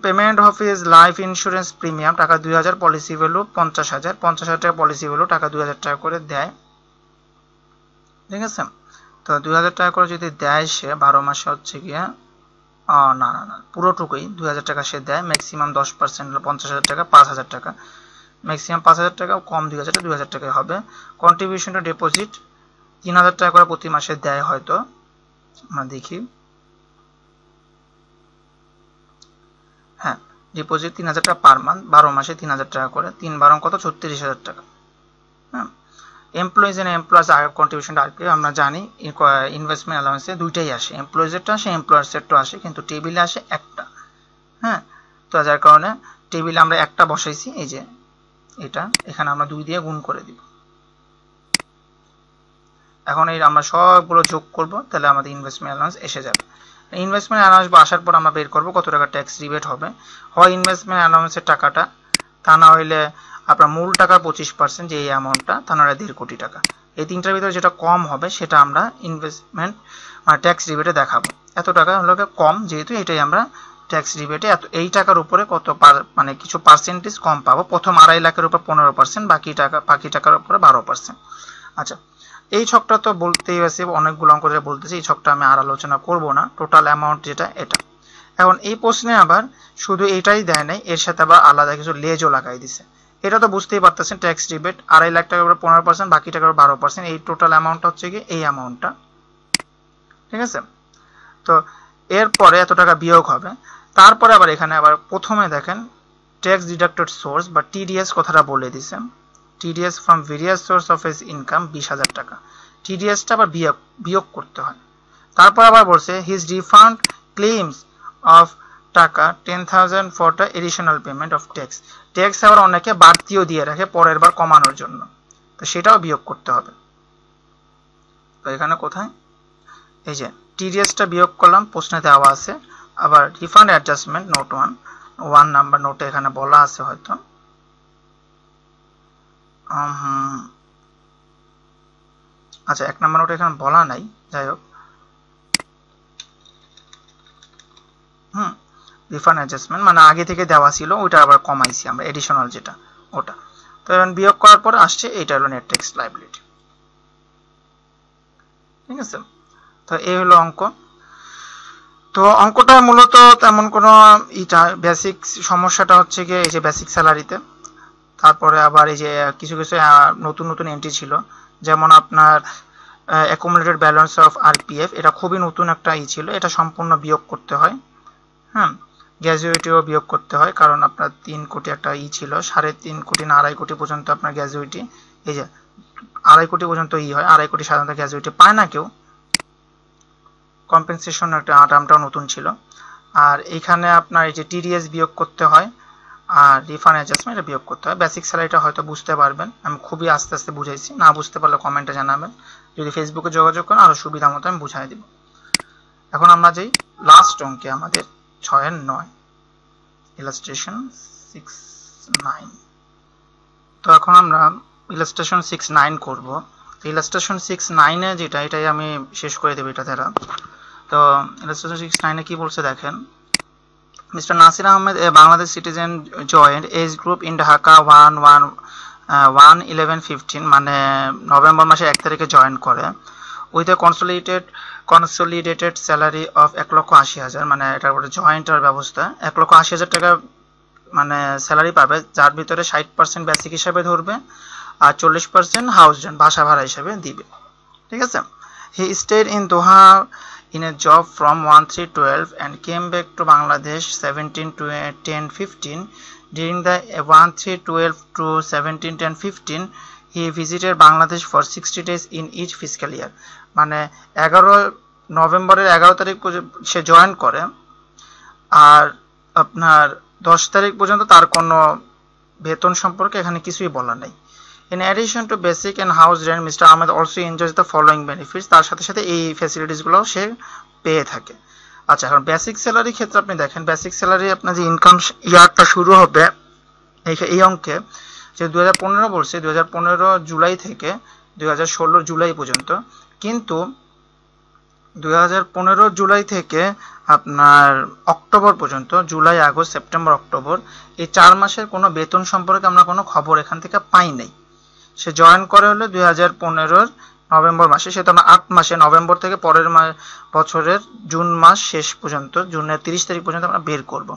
[SPEAKER 1] Payment of is life insurance premium টাকা 2,000, পলিসি ভ্যালু 50,000, 50,000 টাকা পলিসি ভ্যালু, টাকা 2,000 টাকা করে দেয়, ঠিক আছে। তো 2,000 টাকা করে যদি দেয় সে 12 মাসে হচ্ছে গিয়া না না না পুরোটুকুই 2,000 টাকা সে দেয়, ম্যাক্সিমাম 10% হলো 50,000 টাকা, 5,000 টাকা, ম্যাক্সিমাম 5,000 টাকা, কম 2,000 টাকায় হবে। কন্ট্রিবিউশন টু ডিপোজিট 3,000 টাকা করে প্রতি মাসে দেয় হয়তো, আমরা দেখি, হ্যাঁ ডিপোজিট 3,000 টাকা পার মান্থ, 12 মাসে 3,000 টাকা করে, 3 12 কত 36,000 টাকা। হ্যাঁ এমপ্লয়িজ এন্ড এমপ্লয়ার্স কন্ট্রিবিউশনটা আর কি আমরা জানি, ইনভেস্টমেন্ট অ্যালাউন্সে দুইটাই আসে, এমপ্লয়িজেরটা আসে এমপ্লয়ার্সেরটা আসে, কিন্তু টেবিলে আসে একটা। হ্যাঁ তো যার কারণে টেবিলে আমরা একটা বসাইছি, এই যে এটা এখানে আমরা 2 দিয়ে গুণ করে দিব। এখন এই আমরা সবগুলো যোগ করব, তাহলে আমাদের ইনভেস্টমেন্ট অ্যালাউন্স এসে যাবে। ইনভেস্টমেন্ট অ্যালাউন্স আসার পর আমরা বের করব কত টাকা ট্যাক্স রিবেট হবে, হয় ইনভেস্টমেন্ট অ্যালাউন্সের টাকাটা, তা না হইলে আপনার মূল টাকার 25% যে এই অ্যামাউন্টটা, তা না হলে 1.5 কোটি টাকা। এই তিনটার ভিতরে যেটা কম হবে সেটা আমরা ইনভেস্টমেন্ট ট্যাক্স রিবেটে দেখাবো। এত টাকা হলো কম, যেহেতু এটাই আমরা ট্যাক্স রিবেটে এই টাকার উপরে কত মানে কিছু পার্সেন্টেজ কম পাবো। প্রথম 2.5 লাখের উপর 15%, বাকি টাকার উপরে 12%। আচ্ছা, এই ছকটা তো বলতেই আছে, অনেকগুলো অঙ্ক যেটা বলতেছি, এই ছকটা আমি আর আলোচনা করব না। টোটাল অ্যামাউন্ট যেটা এটা। এখন এই প্রশ্নে আবার শুধু এটাই দেয় নাই, এর সাথে আবার আলাদা কিছু লেজও লাগাই দিছে। এটা তো বুঝতেই পারতেছেন, ট্যাক্স রিবেট 2.5 লাখ টাকার উপর 15%, বাকি টাকার 12%, এই টোটাল অ্যামাউন্টটা হচ্ছে কি এই অ্যামাউন্টটা। ঠিক আছে, তো এরপরে এত টাকা বিয়োগ হবে। তারপরে আবার এখানে আবার প্রথমে দেখেন ট্যাক্স ডিডাক্টেড সোর্স বা টিডিএস কথাটা বলে দিছে। TDS from various source of his income 20,000 টাকা। টিডিএসটা আবার বিয়োগ করতে হয়। তারপর আবার বলছে হিজ রিফান্ড ক্লেইমস অফ টাকা 10,000 for the additional payment of tax. Tax আবার অনেকে বাড়তিও দিয়ে রাখে পরের বার কমানোর জন্য, তো সেটাও বিয়োগ করতে হবে। তো এখানে কোথায় এই যে টিডিএসটা বিয়োগ করলাম, প্রশ্নে দেওয়া আছে। আবার রিফান্ড অ্যাডজাস্টমেন্ট নোট 1 নাম্বার নোটে এখানে বলা আছে হয়তো। আচ্ছা, 1 নাম্বার নোটে এখানে বলা নাই, যাই হোক। রিফান্ড অ্যাডজাস্টমেন্ট মানে আগে থেকে দেওয়া ছিল, ওইটা আবার কমাইছি আমরা, এডিশনাল যেটা ওটা। তো এখন বিয়োগ করার পর আসছে এইটা হলো নেট ট্যাক্স লায়াবিলিটি। ঠিক আছে, তো এই হলো অঙ্ক। তো অঙ্কটা মূলত তেমন কোনো বেসিক সমস্যাটা হচ্ছে গিয়ে এই যে বেসিক স্যালারিতে। তারপরে আবার এই যে কিছু কিছু নতুন নতুন এন্ট্রি ছিল, যেমন আপনার অ্যাকুমুলেটেড ব্যালেন্স অফ আরপিএফ, এটা খুবই নতুন একটা ছিল, এটা সম্পূর্ণ বিয়োগ করতে হয়। হ্যাঁ, গ্র্যাজুইটিও বিয়োগ করতে হয়, কারণ আপনার 3 কোটি একটা ছিল, 3.5 কোটি না 2.5 কোটি পর্যন্ত আপনার গ্র্যাজুইটি, এই যে 2.5 কোটি পর্যন্ত হয়, 2.5 কোটি সাধারণত গ্র্যাজুইটি পায় না কেউ। কম্পেনসেশন একটা টার্মটাও নতুন ছিল। আর এখানে আপনার এই যে টিডিএস বিয়োগ করতে হয়, আর রিফান্ড অ্যাডজাস্টমেন্ট এটা বিয়োগ করতে হয়। বেসিক স্যালারিটা হয়তো বুঝতে পারবেন, আমি খুবই আস্তে আস্তে বুঝাইছি, না বুঝতে পারলে কমেন্টে জানাবেন, যদি ফেসবুকে যোগাযোগ করেন আরও সুবিধা মতো আমি বুঝাই দিব। এখন আমরা যেই লাস্ট অঙ্কে আমাদের 6-9 ইলাস্ট্রেশন 6-9। তো এখন আমরা ইলাস্ট্রেশন 6-9 করব। ইলাস্ট্রেশন 6-9 এ যেটা, এটাই আমি শেষ করে দেবো এটা দ্বারা। তো ইলাস্ট্রেশন 6-9 এ কি বলছে দেখেন, mister Nasir Ahmed a Bangladesh citizen joint as group in Dhaka 1/11/15, মানে নভেম্বর মাসের 1 তারিখে জয়েন করে, with a consolidated salary of 1,80,000, মানে এটার উপরে জয়েন্টের ব্যবস্থা, 1,80,000 টাকা মানে স্যালারি পাবে, যার ভিতরে 60% বেসিক হিসাবে ধরবে আর 40% হাউস রেন্ট বাসা ভাড়া হিসাবে দিবে। ঠিক আছে, he stayed in Doha in a job from 13-12 and came back to Bangladesh 17-10-15. During the 13-12 to 17-10-15 he visited Bangladesh for 60 days in each fiscal year. মানে 11 নভেম্বরের 11 তারিখ সে জয়েন করে, আর আপনার 10 তারিখ পর্যন্ত তার কোনো বেতন সম্পর্কে এখানে কিছুই বলা নাই। In addition to basic and house rent, Mr. Ahmed also enjoys the following benefits. তার সাথে সাথে এই ফ্যাসিলিটিসগুলো সে পেয়ে থাকে। আচ্ছা, এখন বেসিক স্যালারি ক্ষেত্রে আপনি দেখেন, বেসিক স্যালারি আপনার যে ইনকাম ইয়ারটা শুরু হবে এই অঙ্কে, যে 2015 বলছে 2015 জুলাই থেকে 2016 জুলাই পর্যন্ত, কিন্তু 2015 জুলাই থেকে আপনার অক্টোবর পর্যন্ত, জুলাই আগস্ট সেপ্টেম্বর অক্টোবর, এই 4 মাসের কোনো বেতন সম্পর্কে আমরা কোনো খবর এখান থেকে পাই নাই। সে জয়েন করে হলো 2015 নভেম্বর মাসে, সে তো আমরা 8 মাসে, নভেম্বর থেকে পরের বছরের জুন মাস শেষ পর্যন্ত, জুনের 30 তারিখ পর্যন্ত আমরা বের করব।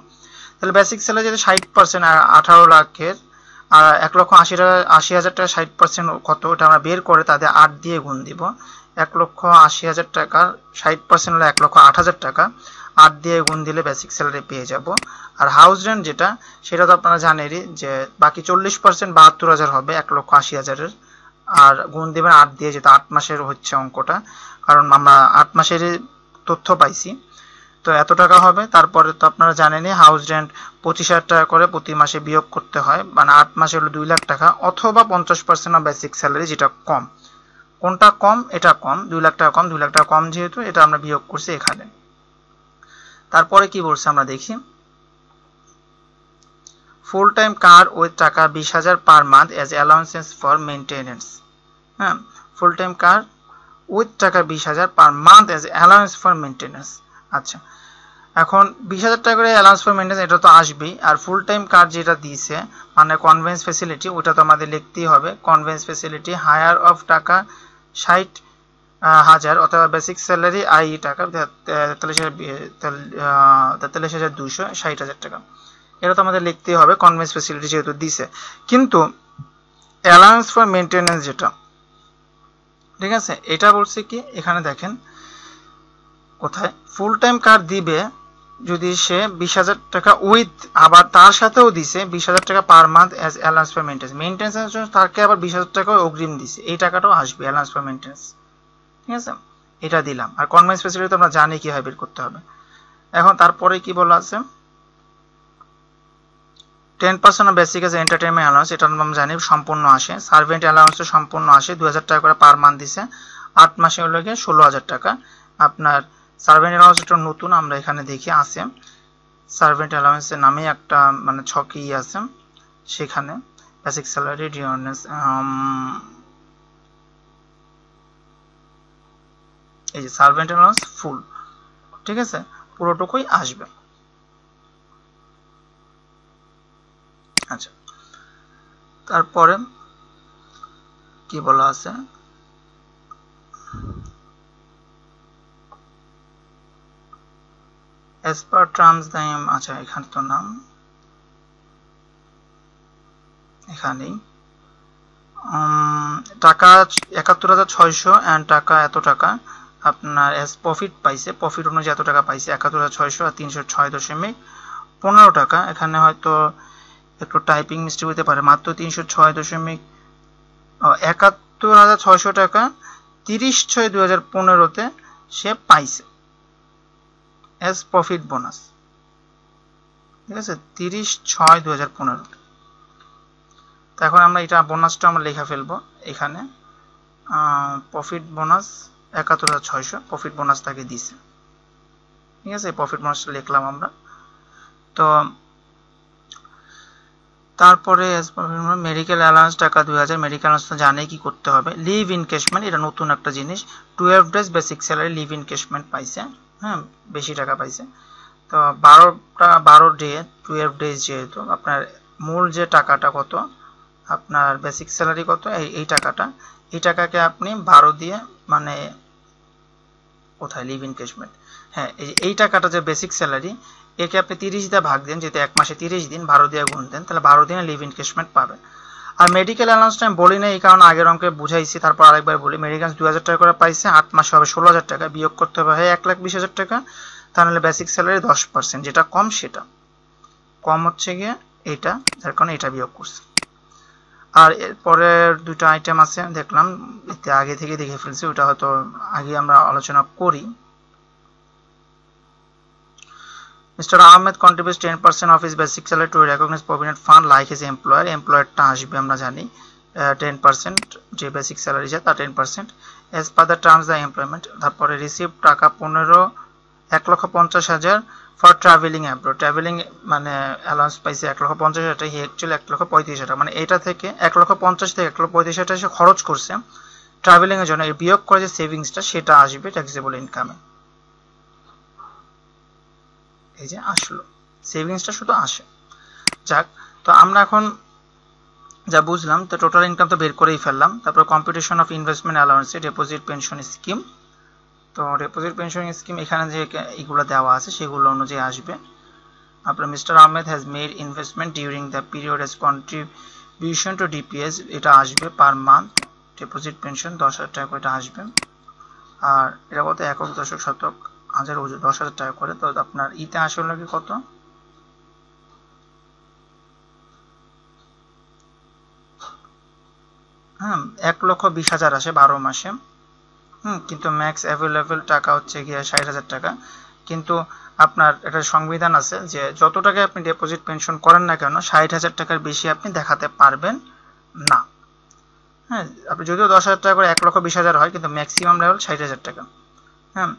[SPEAKER 1] তাহলে বেসিক স্যালারি যেটা 60%, 18 লাখের আর 1,80,000 টাকা 60% কত, ওটা আমরা বের করে তাদের 8 দিয়ে গুণ দিব। 1,80,000 টাকা 60% হলো 1,08,000 টাকা, 8 দিয়ে গুণ দিলে বেসিক স্যালারি পেয়ে যাব। আর হাউস রেন্ট যেটা, সেটা তো আপনারা জানেনই যে বাকি 40% 72,000 হবে 1,80,000-এর, আর গুণ দেবেন 8 দিয়ে, যেটা 8 মাসের হচ্ছে অঙ্কটা, কারণ আমরা 8 মাসের তথ্য পাইছি, তো এত টাকা হবে। তারপরে তো আপনারা জানেনই হাউস রেন্ট 25,000 টাকা করে প্রতি মাসে বিয়োগ করতে হয়, মানে 8 মাসে হলো 2 লাখ টাকা, অথবা 50% অফ বেসিক স্যালারি, যেটা কম। কোনটা কম? এটা কম, 2 লাখ টাকা কম, 2 লাখ টাকা কম যেহেতু, এটা আমরা বিয়োগ করছি এখানে। তারপরে কি বলছে আমরা দেখি, ফুল টাইম কার উইথ টাকা 20,000 per month as allowances for maintenance. হ্যাঁ, ফুল টাইম কার উইথ টাকা 20,000 per month as allowance for maintenance. আচ্ছা, এখন 20,000 টাকা করে অ্যালাউন্স ফর মেইনটেন্স, এটা তো আসবেই। আর ফুল টাইম কার্ড যেটা দিয়েছে মানে কনভেন্স ফ্যাসিলিটি, ওটা তো আমাদের লিখতেই হবে। কনভেন্স ফ্যাসিলিটি হায়ার অফ টাকা 60,000 অথবা বেসিক স্যালারি আই টাকা 43,200, 60,000 টাকা, এটা তো আমাদের লিখতেই হবে কনভেন্স ফ্যাসিলিটি যেহেতু দিছে। কিন্তু অ্যালাউন্স ফর মেইনটেনেন্স যেটা, ঠিক আছে, এটা বলছে কি এখানে দেখেন কোথায়, ফুল টাইম কার্ড দিবে যদি সে 20,000 টাকা উইথ, আবার তার সাথেও দিছে 20,000 টাকা per month as allowance for maintenance. মেইনটেন্সের জন্য তাকে আবার 20,000 টাকা অগ্রিম দিছে, এই টাকাটাও আসবে অ্যালাউন্স ফর মেইনটেন্স, ঠিক আছে, এটা দিলাম। আর কনভেন্স ফ্যাসিলিটি তো আমরা জানি কিভাবে বের করতে হবে। এখন তারপরে কি বলা আছে, 10% of basic as entertainment allowance, এটা আমরা জানি সম্পূর্ণ আসে। সার্ভেন্ট অ্যালাউন্সও সম্পূর্ণ আসে, 2,000 টাকা করে পার মান্থ দিছে, 8 মাসে হলো গিয়ে 16,000 টাকা। আপনার সার্ভেন্ট অ্যালাউন্স এটা নতুন, আমরা এখানে দেখি আছে সার্ভেন্ট অ্যালাউন্সের নামে একটা মানে ছকি আছে, সেখানে বেসিক স্যালারি ডিওনেস, এই যে সার্ভেন্ট অ্যালাউন্স ফুল, ঠিক আছে, পুরোটুকুই আসবে। আচ্ছা, তারপরে কি বলা আছে, as per terms দাম, আচ্ছা এখানে তো নাম এখানেই টাকা 71,600 এন্ড টাকা এত টাকা আপনার এস প্রফিট পাইছে, প্রফিট অনুযায়ী এত টাকা পাইছে 71,600 আর 306.15 টাকা। এখানে হয়তো একটু টাইপিং মিস্টেক হতে পারে, মাত্র 71,600 টাকা 30/6/2015 সে পাইছে এস প্রফিট বোনাস, ঠিক আছে, 30/6/2015। তো এখন আমরা এটা বোনাসটা আমরা লেখা ফেলবো এখানে, প্রফিট বোনাস 71,600 প্রফিট বোনাস তাকে দিছে, ঠিক আছে, প্রফিট বোনাসটা লিখলাম আমরা। তো তারপরে মেডিকেল অ্যালাউন্স টাকা 2,000, মেডিকেল অ্যালাউন্স তো জানে কি করতে হবে। লিভ ইনকেশমেন্ট, এটা নতুন একটা জিনিস, 12 days basic salary leave encashment পাইছে, হ্যাঁ বেশি টাকা পাইছে। তো 12 ডে 12 ডেজ যেহেতু আপনার মূল যে টাকাটা কত, আপনার বেসিক স্যালারি কত, এই টাকাটা, এই টাকাকে আপনি 12 দিয়ে মানে কোথায় লিভ ইনকেশমেন্ট, হ্যাঁ এই টাকাটা যে বেসিক স্যালারি, একে আপনি 30 দিয়ে ভাগ দেন, যেহেতু এক মাসে 30 দিন 12 দিয়ে গুণ দেন, তাহলে 12 দিনে লিভ ইনকেশমেন্ট পাবেন। আর মেডিকেল অ্যালাউন্সটা আমি বলি না এই কারণে আগের অঙ্কে বুঝাইছি, তারপর আরেকবার বলি। মেডিকেল 2,000 টাকা করে পাইছে, 8 মাসে হবে 16,000 টাকা, বিয়োগ করতে হবে 1,20,000 টাকা, তাহলে বেসিক স্যালারি 10%, যেটা কম সেটা কম হচ্ছে গিয়ে এটা, যার কারণে এটা বিয়োগ করছে। আর এরপরে দুটো আইটেম আছে দেখলাম, এতে আগে থেকে দেখে ফেলছি, ওটা হয়তো আগে আমরা আলোচনা করি। Mr. Ahmed contributes 10% of his basic salary to a recognized provident fund like his employer. Employer-টা আসবে আমরা জানি 10%, যে বেসিক স্যালারি যায় তার 10% as per the terms of the employment। তারপরে রিসিভ টাকা 1,50,000 ফর ট্রাভেলিং অ্যাব্রড, ট্রাভেলিং মানে অ্যালাউন্স পাইছে 1,50,000 টাকা, হি অ্যাকচুয়ালি 1,35,000 টাকা, মানে এটা থেকে 1,50,000 থেকে 1,35,000 টাকা সে খরচ করছে ট্রাভেলিং এর জন্য, এর বিয়োগ করে যে সেভিংসটা সেটা আসবে ট্যাক্সেবল ইনকামে। এই যে আসলো সেভিংসটা শুধু আসে। যাক, তো আমরা এখন যা বুঝলাম, তো টোটাল ইনকাম তো বের করেই ফেললাম। তারপর কম্পিউটেশন অফ ইনভেস্টমেন্ট অ্যালাউন্সে ডিপোজিট পেনশন স্কিম, তো ডিপোজিট পেনশন স্কিম এখানে যে এগুলো দেওয়া আছে সেগুলো অনুযায়ী আসবে। আপনার mister Ahmed has made investment during the period as contribution to DPS, এটা আসবে পার মান্থ। ডিপোজিট পেনশন 10,000 টাকা করে এটা আসবে। আর এটা কত, একক দশক শতক 10,000 টাকা করে। তো আপনার ইতে আসলে কি কত, হ্যাঁ 1,20,000 আসে 12 মাসে, কিন্তু ম্যাক্স অ্যাভেলেবেল টাকা হচ্ছে গিয়ে 60,000 টাকা। কিন্তু আপনার একটা সংবিধান আছে যে যত টাকা আপনি ডিপোজিট পেনশন করেন না কেন 60,000 টাকার বেশি আপনি দেখাতে পারবেন না। হ্যাঁ, আপনি যদিও 10,000 টাকা করে 1,20,000 হয়, কিন্তু ম্যাক্সিমাম লেভেল 60,000 টাকা। হ্যাঁ,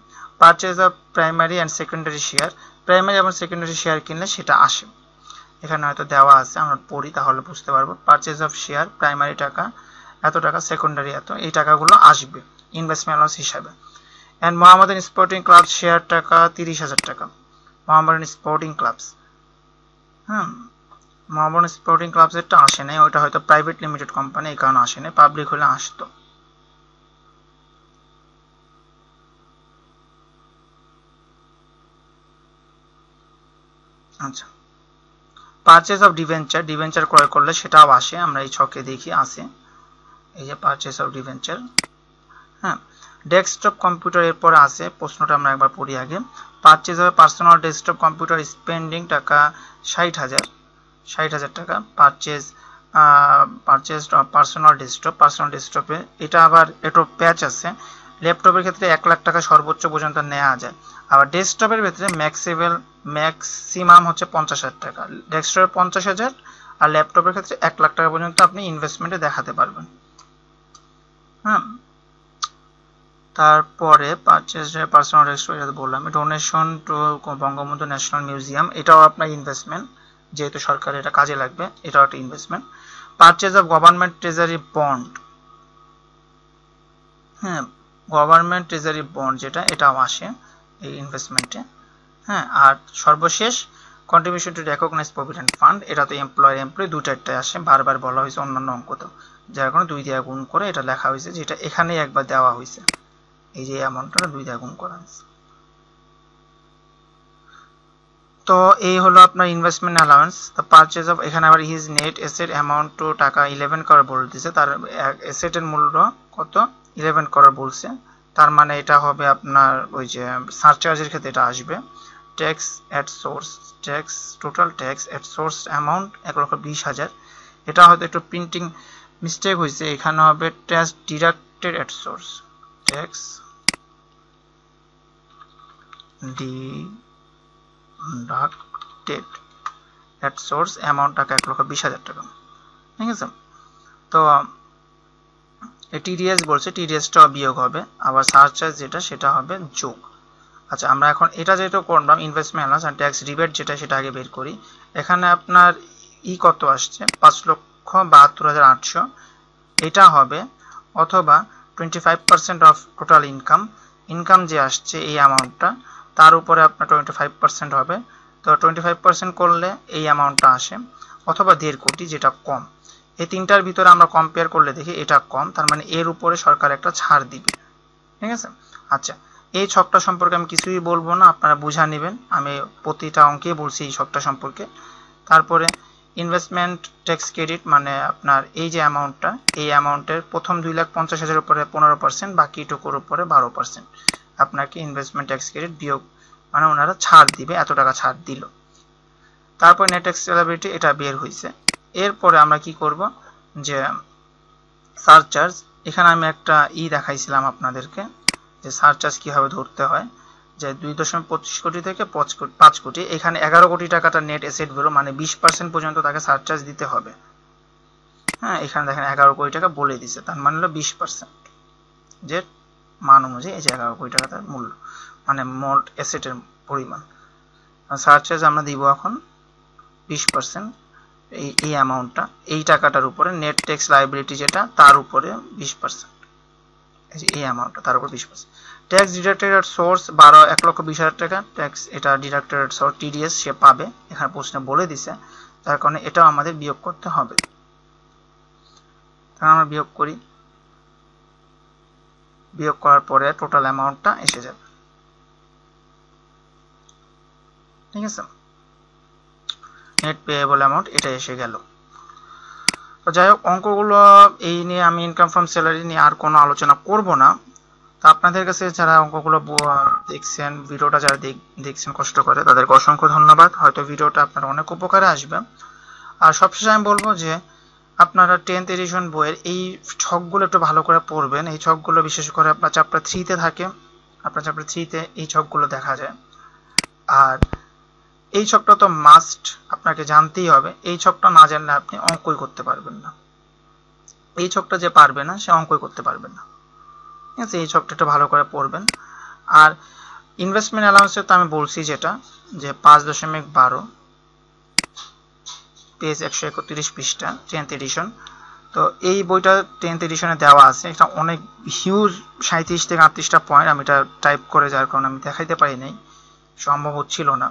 [SPEAKER 1] purchase of primary and secondary share, primary এবং সেকেন্ডারি শেয়ার কিনলে সেটা আসে, এখানে হয়তো দেওয়া আছে, আমরা পড়ি তাহলে বুঝতে পারবো। পারচেজ অফ শেয়ার, প্রাইমারি টাকা এত টাকা, সেকেন্ডারি এত, এই টাকাগুলো আসবে ইনভেস্টমেন্ট লস হিসাবে। And Mohammedan sporting club share টাকা 30,000 টাকা। মোহামেডান স্পোর্টিং ক্লাবস, হ্যাঁ মোহামেডান স্পোর্টিং ক্লাবস এরটা আসে নাই, ওইটা হয়তো প্রাইভেট লিমিটেড কোম্পানি, এই কারণে আসে নাই, পাবলিক হলে আসতো। আচ্ছা, পারচেজ অফ ডিভেঞ্চার, ডিভেঞ্চার ক্রয় করলে সেটাও আসে, আমরা এই ছকে দেখি আসে, এই যে পারচেজ অফ ডিভেঞ্চার। হ্যাঁ, ডেস্কটপ কম্পিউটার এরপরে আসে, প্রশ্নটা আমরা একবার পড়ি আগে। পারচেজ হবে পার্সোনাল ডেস্কটপ কম্পিউটার স্পেন্ডিং টাকা 60,000 টাকা। পারচেজ পার্সোনাল ডেস্কটপে এটা আবার একটু প্যাচ আছে। ল্যাপটপের ক্ষেত্রে 1 লাখ টাকা সর্বোচ্চ পর্যন্ত নেওয়া যায়, আবার ডেস্কটপের ক্ষেত্রে ম্যাক্সিমাম হচ্ছে 50,000 টাকা। ডেস্কটপে 50,000 আর ল্যাপটপের ক্ষেত্রে 1 লাখ টাকা পর্যন্ত আপনি ইনভেস্টমেন্টে দেখাতে পারবেন। হ্যাঁ, তারপরে পারচেজ পার্সোনাল ডেস্কটপ এটা বললাম। Donation to Bangabandhu national museum, এটাও আপনার ইনভেস্টমেন্ট, যেহেতু সরকার এটা কাজে লাগবে, এটাও একটা investment. Purchase of government treasury bond, হ্যাঁ গভর্নমেন্ট ট্রেজারি বন্ড যেটা, এটাও আসে এই ইনভেস্টমেন্টে। হ্যাঁ, আর সর্বশেষ contribution to recognise provident fund, এটা তো এমপ্লয় দুটারটাই আসে, বারবার বলা হয়েছে অন্যান্য অঙ্ক তো, যার কারণে 2 দিয়ে গুণ করে এটা লেখা হয়েছে, যেটা এখানেই একবার দেওয়া হয়েছে, এই যে অ্যামাউন্টটা 2 দিয়ে গুণ করা হয়েছে। তো এই হলো আপনার investment allowance. The purchase of, এখানে আবার his net asset amount two টাকা 11 করোড় বলে দিয়েছে, তার এসেটের মূল্য কত 11 করোড় বলছে, তার মানে এটা হবে আপনার ওই যে সারচার্জের ক্ষেত্রে এটা আসবে। ট্যাক্স এট সোর্স, টোটাল ট্যাক্স এট সোর্স অ্যামাউন্ট 1,20,000, এটা হয়তো একটু প্রিন্টিং মিস্টেক হয়েছে, এখানে হবে ট্যাক্স ডিডাক্টেড এট সোর্স, ট্যাক্স ডিডাক্টেড এট সোর্স অ্যামাউন্ট টাকা 1,20,000 টাকা, ঠিক আছে। তো টিডিএস বলছে, টিডিএসটা বিয়োগ হবে, আবার সারচার্জ যেটা সেটা হবে যোগ। আচ্ছা, আমরা এখন এটা যেটা করলাম ইনভেস্টমেন্ট অ্যালাউন্স আর ট্যাক্স রিবেট যেটা, সেটা আগে বের করি। এখানে আপনার কত আসছে 5,72,800, এটা হবে অথবা 25% অফ টোটাল ইনকাম যে আসছে এই অ্যামাউন্টটা, তার উপরে আপনার 25% হবে। তো 25% করলে এই অ্যামাউন্টটা আসে, অথবা 1.5 কোটি যেটা কম। এই তিনটার ভিতরে আমরা কম্পেয়ার করলে দেখি এটা কম, তার মানে এর উপরে সরকার একটা ছাড় দিবে, ঠিক আছে। আচ্ছা, এই ছকটা সম্পর্কে আমি কিছুই বলবো না, আপনারা বুঝা নেবেন, আমি প্রতিটা অঙ্কে বলছি এই ছকটা সম্পর্কে। তারপরে ইনভেস্টমেন্ট ট্যাক্স ক্রেডিট, মানে আপনার এই যে অ্যামাউন্টটা, এই অ্যামাউন্টের প্রথম 2,50,000 উপরে 15%, বাকিটুকুর উপরে 12% আপনাকে ইনভেস্টমেন্ট ট্যাক্স ক্রেডিট বিয়োগ, মানে ওনারা ছাড় দিবে, এত টাকা ছাড় দিল। তারপর নেট ট্যাক্স লিয়াবিলিটি, এটা বের হয়েছে। এরপরে আমরা কি করব, যে সারচার্জ, এখানে আমি একটা দেখাইছিলাম আপনাদেরকে যে সারচার্জ কিভাবে ধরতে হয়, যে 2.25 কোটি থেকে 5 কোটি, এখানে 11 কোটি টাকাটা নেট অ্যাসেট ভ্যালু, মানে 20% পর্যন্ত তাকে সারচার্জ দিতে হবে। হ্যাঁ, এখানে দেখেন 11 কোটি টাকা বলে দিছে, তার মানে হলো 20% যে মান অনুযায়ী, এই যে 11 কোটি টাকা তার মূল্য, মানে মোট অ্যাসেটের পরিমাণ। সারচার্জ আমরা দিব এখন 20%, এই অ্যামাউন্টটা, এই টাকাটার উপরে নেট ট্যাক্স লায়াবিলিটি যেটা, তার উপরে 20%, এই অ্যামাউন্টটা তার উপর 20%। ট্যাক্স ডিডাক্টেড এট সোর্স 1,20,000 টাকা ট্যাক্স, এটা ডিডাক্টেড এট সোর্স টিডিএস সে পাবে, এখানে প্রশ্নে বলে দিছে, তার কারণে এটাও আমাদের বিয়োগ করতে হবে। তাহলে আমরা বিয়োগ করি, বিয়োগ করার পরে টোটাল অ্যামাউন্টটা এসে যাবে, ঠিক আছে। নেট পেয়েবল অ্যামাউন্ট এটা এসে গেল। তো যাই হোক, অঙ্কগুলো এই নিয়ে আমি ইনকাম ফ্রম স্যালারি নিয়ে আর কোনো আলোচনা করব না। তো আপনাদের কাছে যারা অঙ্কগুলো দেখছেন, ভিডিওটা যারা দেখছেন কষ্ট করে, তাদেরকে অসংখ্য ধন্যবাদ, হয়তো ভিডিওটা আপনার অনেক উপকারে আসবে। আর সবশেষে আমি বলবো যে আপনারা 10th এডিশন বইয়ের এই ছকগুলো একটু ভালো করে পড়বেন। এই ছকগুলো বিশেষ করে আপনার চ্যাপ্টার 3-তে থাকে, আপনার চ্যাপ্টার 3-তে এই ছকগুলো দেখা যায়। আর এই ছকটা তো মাস্ট আপনাকে জানতেই হবে, এই ছকটা না জানলে আপনি অঙ্কই করতে পারবেন না। এই ছকটা যে পারবে না সে অঙ্কই করতে পারবে না, ঠিক আছে। এই ছকটা একটু ভালো করে পড়বেন। আর ইনভেস্টমেন্ট অ্যালাউন্সে তো আমি বলছি যেটা, যে 5.12 পেজ 131 পৃষ্ঠা 10th এডিশন। তো এই বইটা 10th এডিশনে দেওয়া আছে, এটা অনেক হিউজ 37 থেকে 38টা পয়েন্ট, আমি এটা টাইপ করে যার কারণে আমি দেখাইতে পারি নাই, সম্ভব হচ্ছিল না।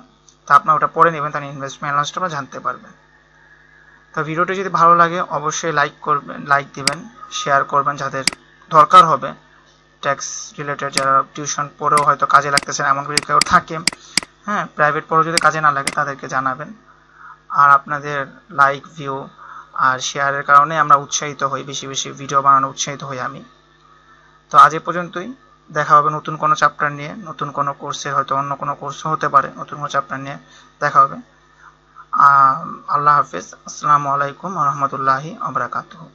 [SPEAKER 1] তা আপনারা ওটা পড়ে নেবেন, তাহলে ইনভেস্টমেন্ট লসটা জানতে পারবেন। তো ভিডিওটি যদি ভালো লাগে অবশ্যই লাইক করবেন, লাইক দিবেন, শেয়ার করবেন যাদের দরকার হবে, ট্যাক্স রিলেটেড যারা টিউশন পড়েও হয়তো কাজে লাগতেছে না এমন যদি কেউ থাকে, হ্যাঁ প্রাইভেট পড়েও যদি কাজে না লাগে তাদেরকে জানাবেন। আর আপনাদের লাইক, ভিউ আর শেয়ারের কারণে আমরা উৎসাহিত হই, বেশি বেশি ভিডিও বানানো উৎসাহিত হই আমি। তো আজ এ পর্যন্তই, দেখা হবে নতুন কোনো চ্যাপ্টার নিয়ে, নতুন কোনো কোর্সের, হয়তো অন্য কোনো কোর্সও হতে পারে, নতুন কোনো চ্যাপ্টার নিয়ে দেখা হবে। আল্লাহ হাফেজ, আসসালামু আলাইকুম ওয়া রাহমাতুল্লাহি ওয়া বারাকাতুহু।